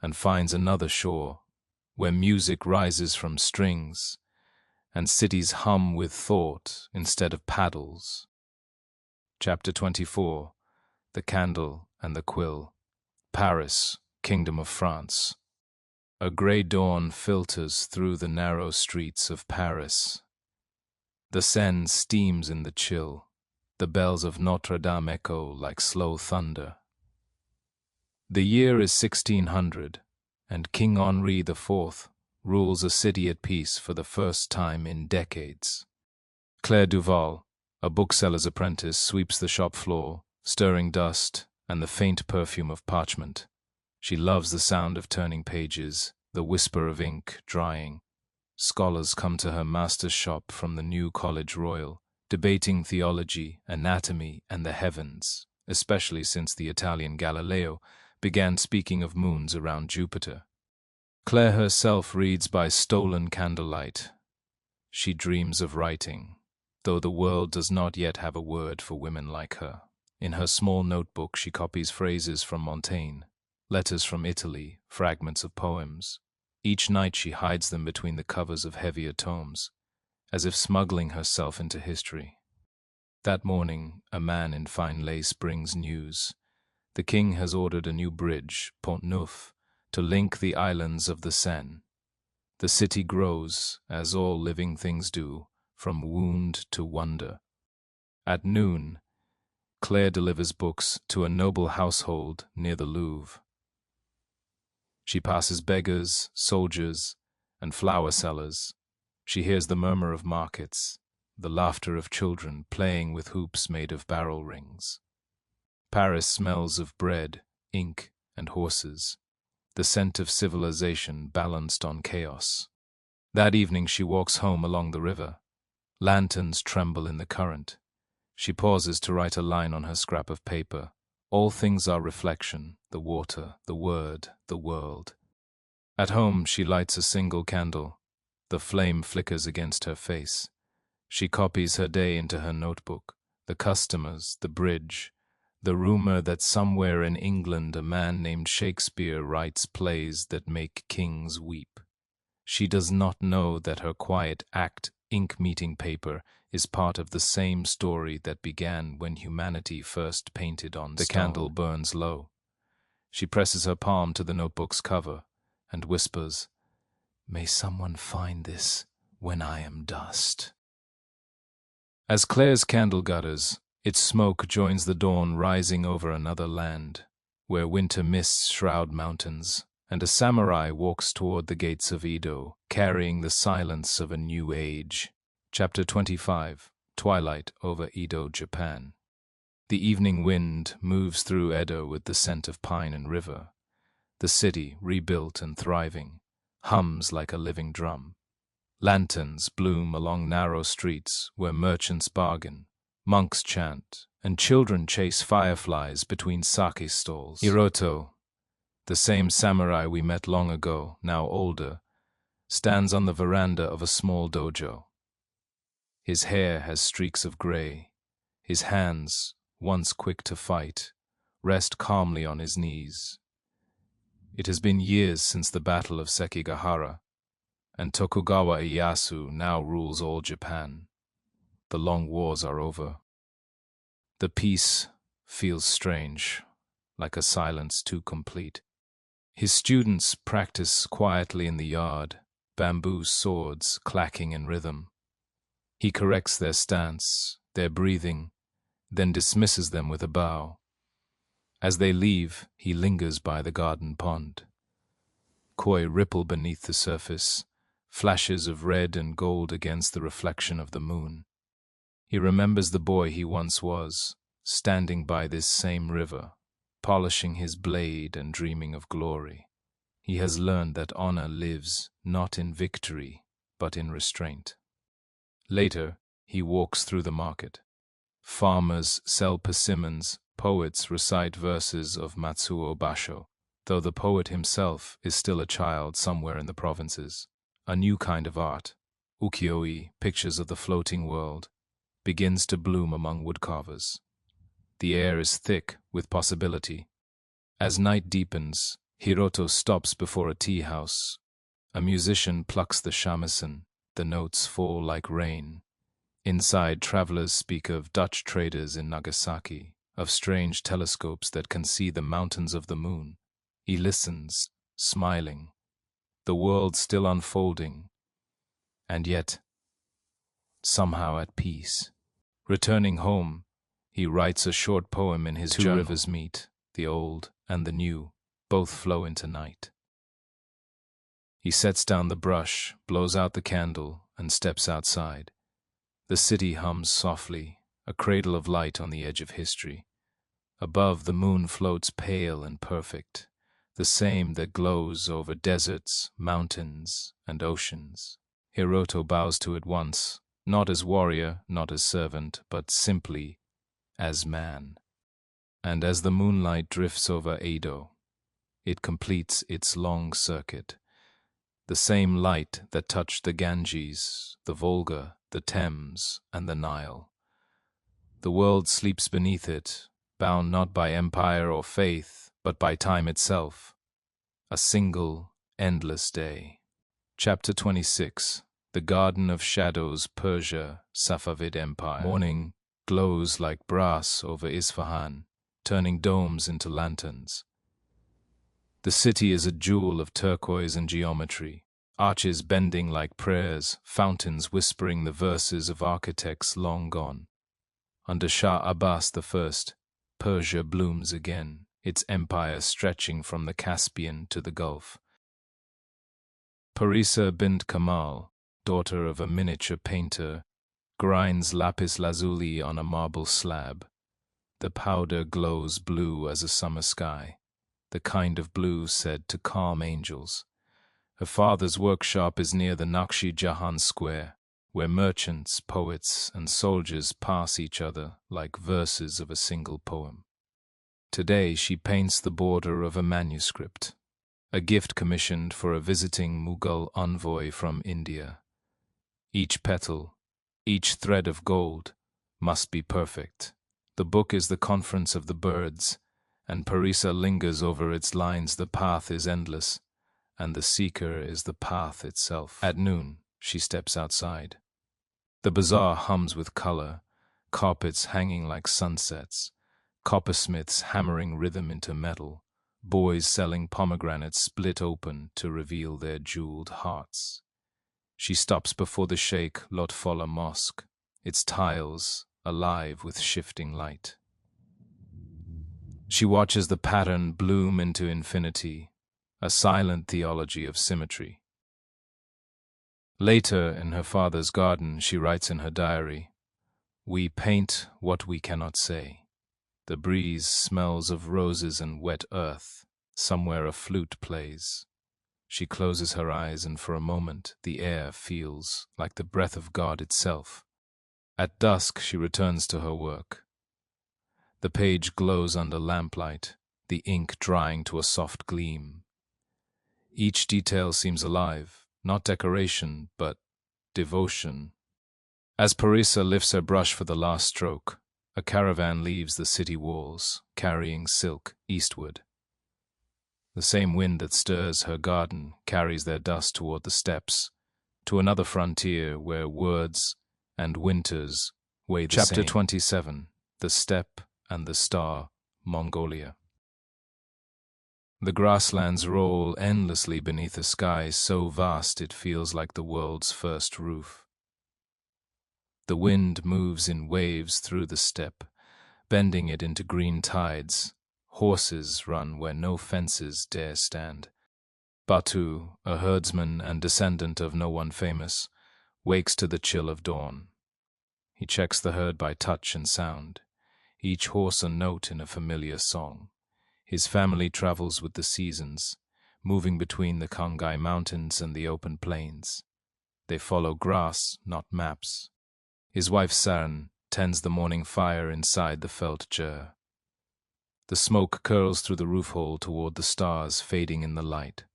and finds another shore, where music rises from strings and cities hum with thought instead of paddles. Chapter 24. The Candle and the Quill. Paris, Kingdom of France. A grey dawn filters through the narrow streets of Paris. The Seine steams in the chill. The bells of Notre Dame echo like slow thunder. The year is 1600, and King Henri IV rules a city at peace for the first time in decades. Claire Duval, a bookseller's apprentice, sweeps the shop floor, stirring dust and the faint perfume of parchment. She loves the sound of turning pages, the whisper of ink drying. Scholars come to her master's shop from the new College Royal, debating theology, anatomy, and the heavens. especially since the Italian Galileo began speaking of moons around Jupiter. Claire herself reads by stolen candlelight. She dreams of writing, though the world does not yet have a word for women like her. In her small notebook, she copies phrases from Montaigne, letters from Italy, fragments of poems. Each night she hides them between the covers of heavier tomes, as if smuggling herself into history. That morning, a man in fine lace brings news. The king has ordered a new bridge, Pont Neuf, to link the islands of the Seine. The city grows, as all living things do, from wound to wonder. At noon, Claire delivers books to a noble household near the Louvre. She passes beggars, soldiers, and flower sellers. She hears the murmur of markets, the laughter of children playing with hoops made of barrel rings. Paris smells of bread, ink, and horses, the scent of civilization balanced on chaos. That evening she walks home along the river. Lanterns tremble in the current. She pauses to write a line on her scrap of paper. All things are reflection, the water, the word, the world. At home she lights a single candle. The flame flickers against her face. She copies her day into her notebook, the customers, the bridge, the rumor that somewhere in England a man named Shakespeare writes plays that make kings weep. She does not know that her quiet act ink meeting paper is part of the same story that began when humanity first painted on stone. The candle burns low. She presses her palm to the notebook's cover and whispers, "May someone find this when I am dust." As Claire's candle gutters, its smoke joins the dawn rising over another land, where winter mists shroud mountains, and a samurai walks toward the gates of Edo, carrying the silence of a new age. Chapter 25, Twilight over Edo, Japan. The evening wind moves through Edo with the scent of pine and river. The city, rebuilt and thriving, hums like a living drum. Lanterns bloom along narrow streets where merchants bargain, monks chant, and children chase fireflies between sake stalls. Hiroto, the same samurai we met long ago, now older, stands on the veranda of a small dojo. His hair has streaks of gray. His hands, once quick to fight, rest calmly on his knees. It has been years since the Battle of Sekigahara, and Tokugawa Ieyasu now rules all Japan. The long wars are over. The peace feels strange, like a silence too complete. His students practice quietly in the yard, bamboo swords clacking in rhythm. He corrects their stance, their breathing, then dismisses them with a bow. As they leave, he lingers by the garden pond. Koi ripple beneath the surface, flashes of red and gold against the reflection of the moon. He remembers the boy he once was, standing by this same river, polishing his blade and dreaming of glory. He has learned that honor lives not in victory, but in restraint. Later, he walks through the market. Farmers sell persimmons, poets recite verses of Matsuo Basho, though the poet himself is still a child somewhere in the provinces. A new kind of art, ukiyo-e, pictures of the floating world, begins to bloom among woodcarvers. The air is thick with possibility. As night deepens, Hiroto stops before a tea house. A musician plucks the shamisen. The notes fall like rain. Inside, travelers speak of Dutch traders in Nagasaki, of strange telescopes that can see the mountains of the moon. He listens, smiling, the world still unfolding, and yet somehow at peace. Returning home, he writes a short poem in his journal. Two rivers meet, the old and the new, both flow into night. He sets down the brush, blows out the candle, and steps outside. The city hums softly, a cradle of light on the edge of history. Above, the moon floats pale and perfect, the same that glows over deserts, mountains, and oceans. Hiroto bows to it once, not as warrior, not as servant, but simply as man. And as the moonlight drifts over Edo, it completes its long circuit. The same light that touched the Ganges, the Volga, the Thames, and the Nile. The world sleeps beneath it, bound not by empire or faith, but by time itself. A single, endless day. Chapter 26. The Garden of Shadows, Persia, Safavid Empire. Morning glows like brass over Isfahan, turning domes into lanterns. The city is a jewel of turquoise and geometry, arches bending like prayers, fountains whispering the verses of architects long gone. Under Shah Abbas I, Persia blooms again, its empire stretching from the Caspian to the Gulf. Parisa bint Kamal, daughter of a miniature painter, grinds lapis lazuli on a marble slab. The powder glows blue as a summer sky, the kind of blue said to calm angels. Her father's workshop is near the Nakshi Jahan Square, where merchants, poets, and soldiers pass each other like verses of a single poem. Today she paints the border of a manuscript, a gift commissioned for a visiting Mughal envoy from India. Each petal, each thread of gold, must be perfect. The book is the conference of the birds, and Parisa lingers over its lines. The path is endless, and the seeker is the path itself. At noon, she steps outside. The bazaar hums with color, carpets hanging like sunsets, coppersmiths hammering rhythm into metal, boys selling pomegranates split open to reveal their jeweled hearts. She stops before the Sheikh Lotfolla Mosque, its tiles alive with shifting light. She watches the pattern bloom into infinity, a silent theology of symmetry. Later, in her father's garden, she writes in her diary, "We paint what we cannot say. The breeze smells of roses and wet earth. Somewhere a flute plays." She closes her eyes, and for a moment the air feels like the breath of God itself. At dusk she returns to her work. The page glows under lamplight, the ink drying to a soft gleam. Each detail seems alive, not decoration, but devotion. As Parisa lifts her brush for the last stroke, a caravan leaves the city walls, carrying silk eastward. The same wind that stirs her garden carries their dust toward the steppes, to another frontier where words and winters weigh the same. Chapter 27. The Steppe and the Star, Mongolia. The grasslands roll endlessly beneath a sky so vast it feels like the world's first roof. The wind moves in waves through the steppe, bending it into green tides. Horses run where no fences dare stand. Batu, a herdsman and descendant of no one famous, wakes to the chill of dawn. He checks the herd by touch and sound, each horse a note in a familiar song. His family travels with the seasons, moving between the Khangai Mountains and the open plains. They follow grass, not maps. His wife Saran tends the morning fire inside the felt jar. The smoke curls through the roof hole toward the stars fading in the light.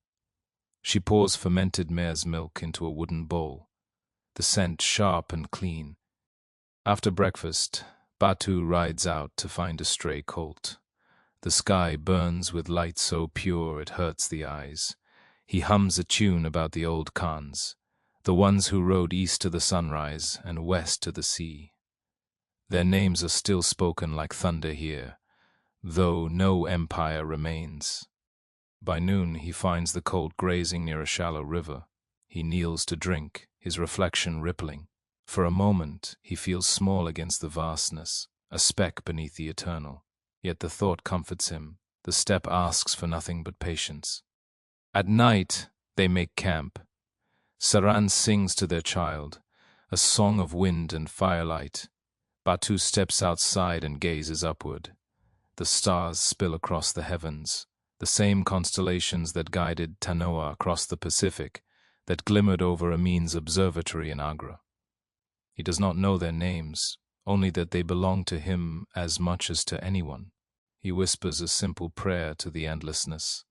She pours fermented mare's milk into a wooden bowl, the scent sharp and clean. After breakfast, Batu rides out to find a stray colt. The sky burns with light so pure it hurts the eyes. He hums a tune about the old Khans, the ones who rode east to the sunrise and west to the sea. Their names are still spoken like thunder here, though no empire remains. By noon he finds the colt grazing near a shallow river. He kneels to drink, his reflection rippling. For a moment he feels small against the vastness, a speck beneath the eternal. Yet the thought comforts him. The steppe asks for nothing but patience. At night they make camp. Saran sings to their child, a song of wind and firelight. Batu steps outside and gazes upward. The stars spill across the heavens, the same constellations that guided Tanoa across the Pacific, that glimmered over Amin's observatory in Agra. He does not know their names, only that they belong to him as much as to anyone. He whispers a simple prayer to the endlessness.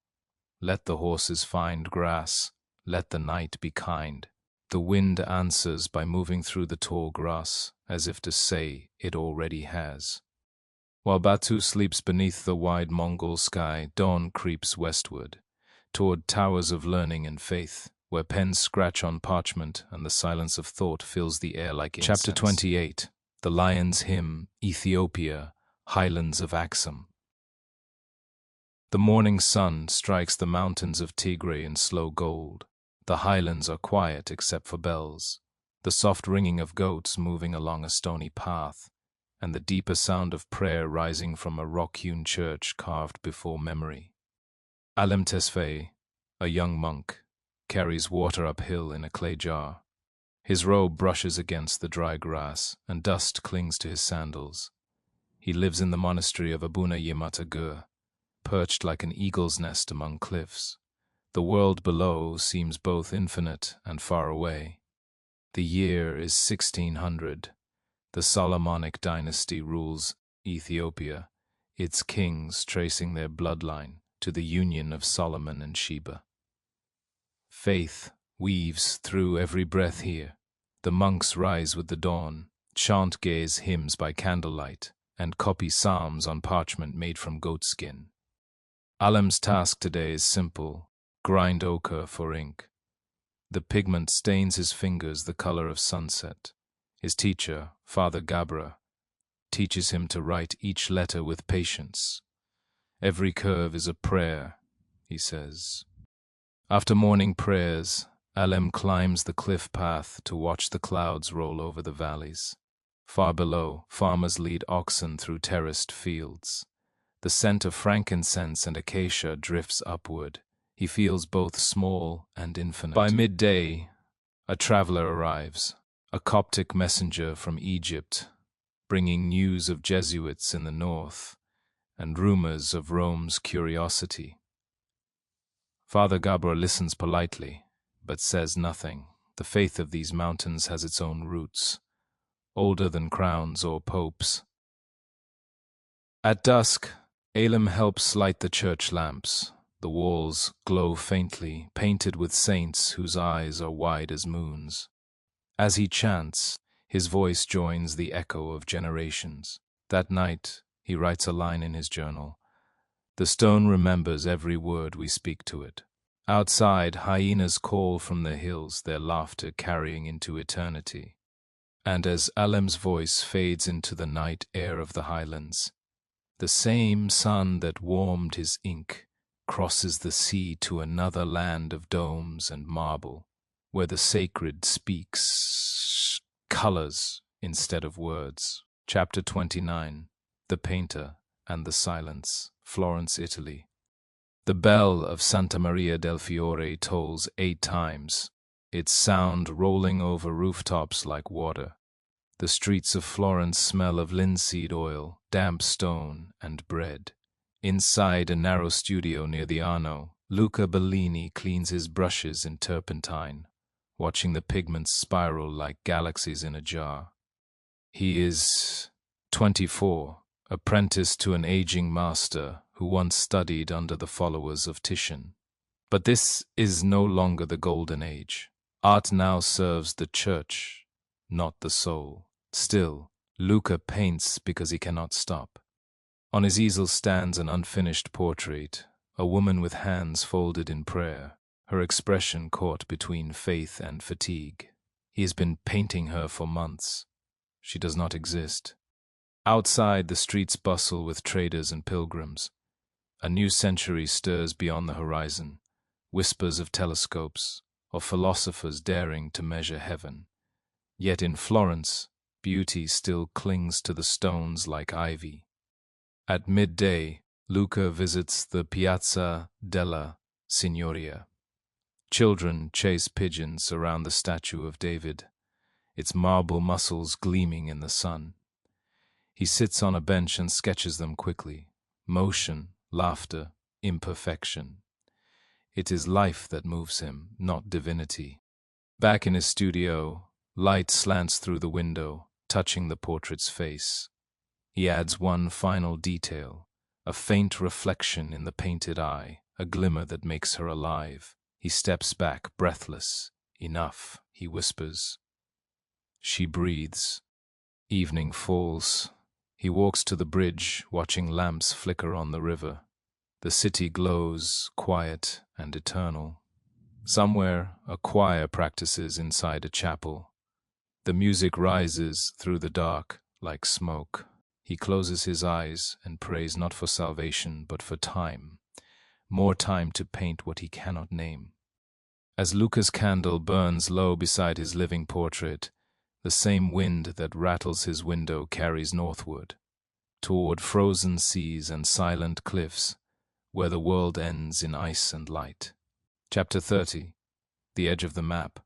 Let the horses find grass, let the night be kind. The wind answers by moving through the tall grass, as if to say it already has. While Batu sleeps beneath the wide Mongol sky, dawn creeps westward, toward towers of learning and faith, where pens scratch on parchment and the silence of thought fills the air like incense. Chapter 28, The Lion's Hymn, Ethiopia, Highlands of Axum. The morning sun strikes the mountains of Tigray in slow gold. The highlands are quiet except for bells, the soft ringing of goats moving along a stony path, and the deeper sound of prayer rising from a rock-hewn church carved before memory. Alem Tesfaye, a young monk, carries water uphill in a clay jar. His robe brushes against the dry grass, and dust clings to his sandals. He lives in the monastery of Abuna Yemata Gur, perched like an eagle's nest among cliffs. The world below seems both infinite and far away. The year is 1600. The Solomonic dynasty rules Ethiopia, its kings tracing their bloodline to the union of Solomon and Sheba. Faith weaves through every breath here. The monks rise with the dawn, chant gaze hymns by candlelight, and copy psalms on parchment made from goatskin. Alem's task today is simple: grind ochre for ink. The pigment stains his fingers the color of sunset. His teacher, Father Gabra, teaches him to write each letter with patience. Every curve is a prayer, he says. After morning prayers, Alem climbs the cliff path to watch the clouds roll over the valleys. Far below, farmers lead oxen through terraced fields. The scent of frankincense and acacia drifts upward. He feels both small and infinite. By midday, a traveler arrives, a Coptic messenger from Egypt, bringing news of Jesuits in the north and rumors of Rome's curiosity. Father Gabra listens politely, but says nothing. The faith of these mountains has its own roots, older than crowns or popes. At dusk, Alem helps light the church lamps. The walls glow faintly, painted with saints whose eyes are wide as moons. As he chants, his voice joins the echo of generations. That night, he writes a line in his journal. The stone remembers every word we speak to it. Outside, hyenas call from the hills, their laughter carrying into eternity. And as Alem's voice fades into the night air of the highlands, the same sun that warmed his ink crosses the sea to another land of domes and marble, where the sacred speaks colors instead of words. Chapter 29, The Painter and the Silence, Florence, Italy. The bell of Santa Maria del Fiore tolls 8 times, its sound rolling over rooftops like water. The streets of Florence smell of linseed oil, damp stone, and bread. Inside a narrow studio near the Arno, Luca Bellini cleans his brushes in turpentine, watching the pigments spiral like galaxies in a jar. He is 24, apprenticed to an aging master who once studied under the followers of Titian. But this is no longer the golden age. Art now serves the church, not the soul. Still, Luca paints because he cannot stop. On his easel stands an unfinished portrait, a woman with hands folded in prayer, her expression caught between faith and fatigue. He has been painting her for months. She does not exist. Outside, the streets bustle with traders and pilgrims. A new century stirs beyond the horizon, whispers of telescopes, of philosophers daring to measure heaven. Yet in Florence, beauty still clings to the stones like ivy. At midday, Luca visits the Piazza della Signoria. Children chase pigeons around the statue of David, its marble muscles gleaming in the sun. He sits on a bench and sketches them quickly. Motion, laughter, imperfection. It is life that moves him, not divinity. Back in his studio, light slants through the window, touching the portrait's face. He adds one final detail, a faint reflection in the painted eye, a glimmer that makes her alive. He steps back, breathless. Enough, he whispers. She breathes. Evening falls. He walks to the bridge, watching lamps flicker on the river. The city glows, quiet and eternal. Somewhere, a choir practices inside a chapel. The music rises through the dark like smoke. He closes his eyes and prays not for salvation, but for time. More time to paint what he cannot name. As Luca's candle burns low beside his living portrait, the same wind that rattles his window carries northward, toward frozen seas and silent cliffs, where the world ends in ice and light. Chapter 30. The Edge of the Map.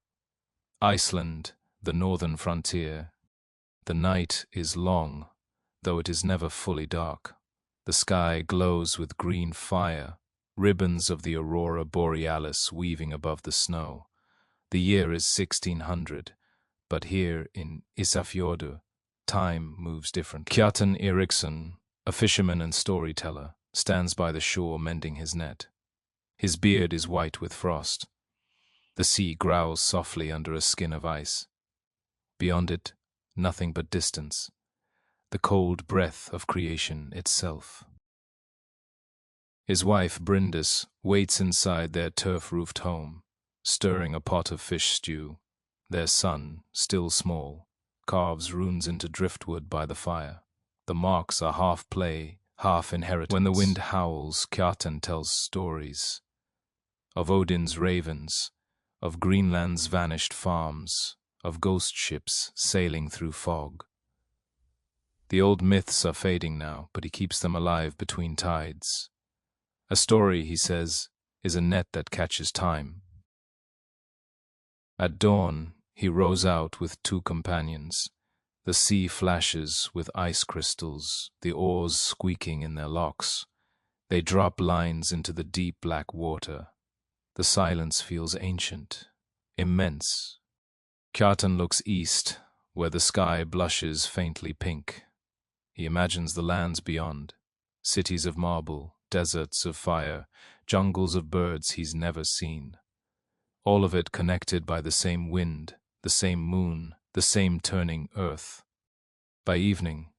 Iceland, the northern frontier. The night is long, though it is never fully dark. The sky glows with green fire, ribbons of the aurora borealis weaving above the snow. The year is 1600, but here in Isafjordur, time moves differently. Kjartan Eriksson, a fisherman and storyteller, stands by the shore mending his net. His beard is white with frost. The sea growls softly under a skin of ice. Beyond it, nothing but distance, the cold breath of creation itself. His wife, Bryndis, waits inside their turf-roofed home, stirring a pot of fish stew. Their son, still small, carves runes into driftwood by the fire. The marks are half play, half inheritance. When the wind howls, Kjartan tells stories of Odin's ravens, of Greenland's vanished farms, of ghost ships sailing through fog. The old myths are fading now, but he keeps them alive between tides. A story, he says, is a net that catches time. At dawn, he rows out with 2 companions. The sea flashes with ice crystals, the oars squeaking in their locks. They drop lines into the deep black water. The silence feels ancient, immense. Kjartan looks east, where the sky blushes faintly pink. He imagines the lands beyond, cities of marble, deserts of fire, jungles of birds he's never seen. All of it connected by the same wind, the same moon, the same turning earth. By evening,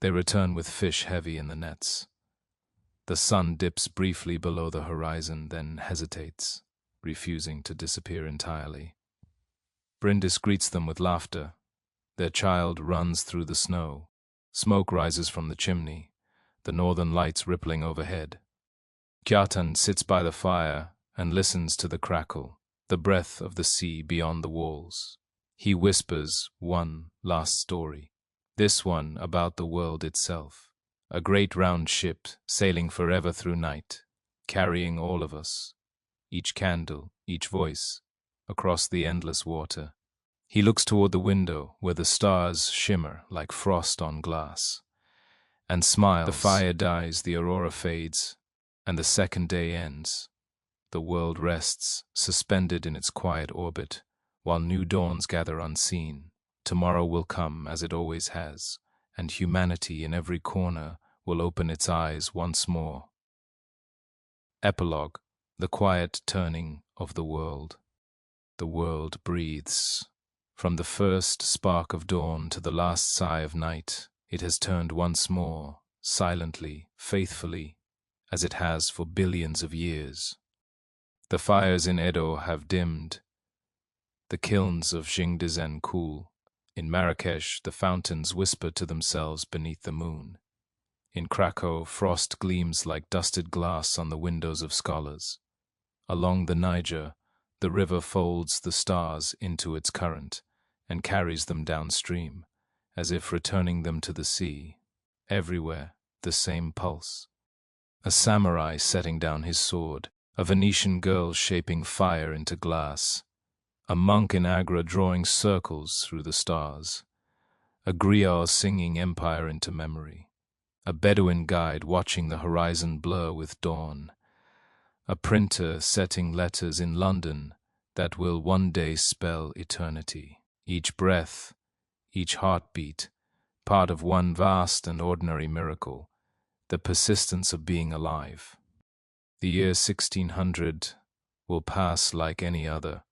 they return with fish heavy in the nets. The sun dips briefly below the horizon, then hesitates, refusing to disappear entirely. Bryndis greets them with laughter. Their child runs through the snow. Smoke rises from the chimney, the northern lights rippling overhead. Kjartan sits by the fire and listens to the crackle, the breath of the sea beyond the walls. He whispers one last story, this one about the world itself, a great round ship sailing forever through night, carrying all of us, each candle, each voice, across the endless water. He looks toward the window where the stars shimmer like frost on glass, and smiles. The fire dies, the aurora fades, and the second day ends. The world rests, suspended in its quiet orbit, while new dawns gather unseen. Tomorrow will come as it always has, and humanity in every corner will open its eyes once more. Epilogue: the quiet turning of the world. The world breathes. From the first spark of dawn to the last sigh of night, it has turned once more, silently, faithfully, as it has for billions of years. The fires in Edo have dimmed. The kilns of Jingdizen cool. In Marrakesh, the fountains whisper to themselves beneath the moon. In Krakow, frost gleams like dusted glass on the windows of scholars. Along the Niger, the river folds the stars into its current and carries them downstream, as if returning them to the sea. Everywhere, the same pulse. A samurai setting down his sword, a Venetian girl shaping fire into glass, a monk in Agra drawing circles through the stars, a griot singing empire into memory, a Bedouin guide watching the horizon blur with dawn, a printer setting letters in London that will one day spell eternity. Each breath, each heartbeat, part of one vast and ordinary miracle, the persistence of being alive. The year 1600 will pass like any other.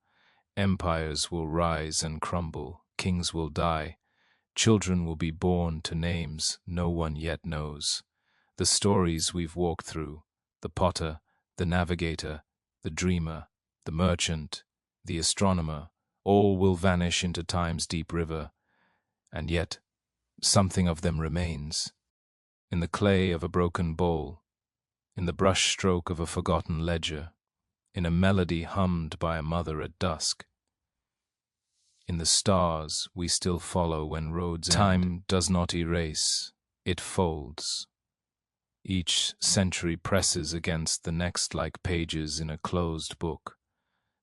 Empires will rise and crumble, kings will die, children will be born to names no one yet knows. The stories we've walked through, the potter, the navigator, the dreamer, the merchant, the astronomer, all will vanish into time's deep river, and yet something of them remains. In the clay of a broken bowl, in the brush stroke of a forgotten ledger, in a melody hummed by a mother at dusk, in the stars we still follow when roads end. Time does not erase, it folds. Each century presses against the next like pages in a closed book,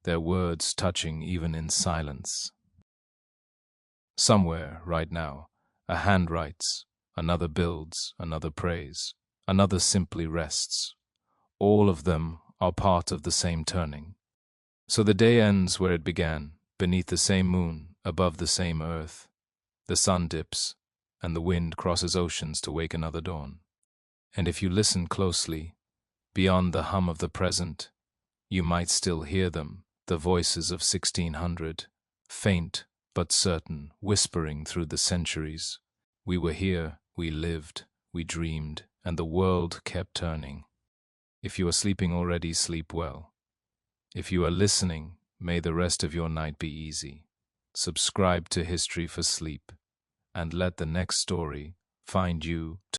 their words touching even in silence. Somewhere, right now, a hand writes, another builds, another prays, another simply rests. All of them are part of the same turning. So the day ends where it began, beneath the same moon, above the same earth. The sun dips, and the wind crosses oceans to wake another dawn. And if you listen closely, beyond the hum of the present, you might still hear them, the voices of 1600, faint but certain, whispering through the centuries. We were here, we lived, we dreamed, and the world kept turning. If you are sleeping already, sleep well. If you are listening, may the rest of your night be easy. Subscribe to History for Sleep, and let the next story find you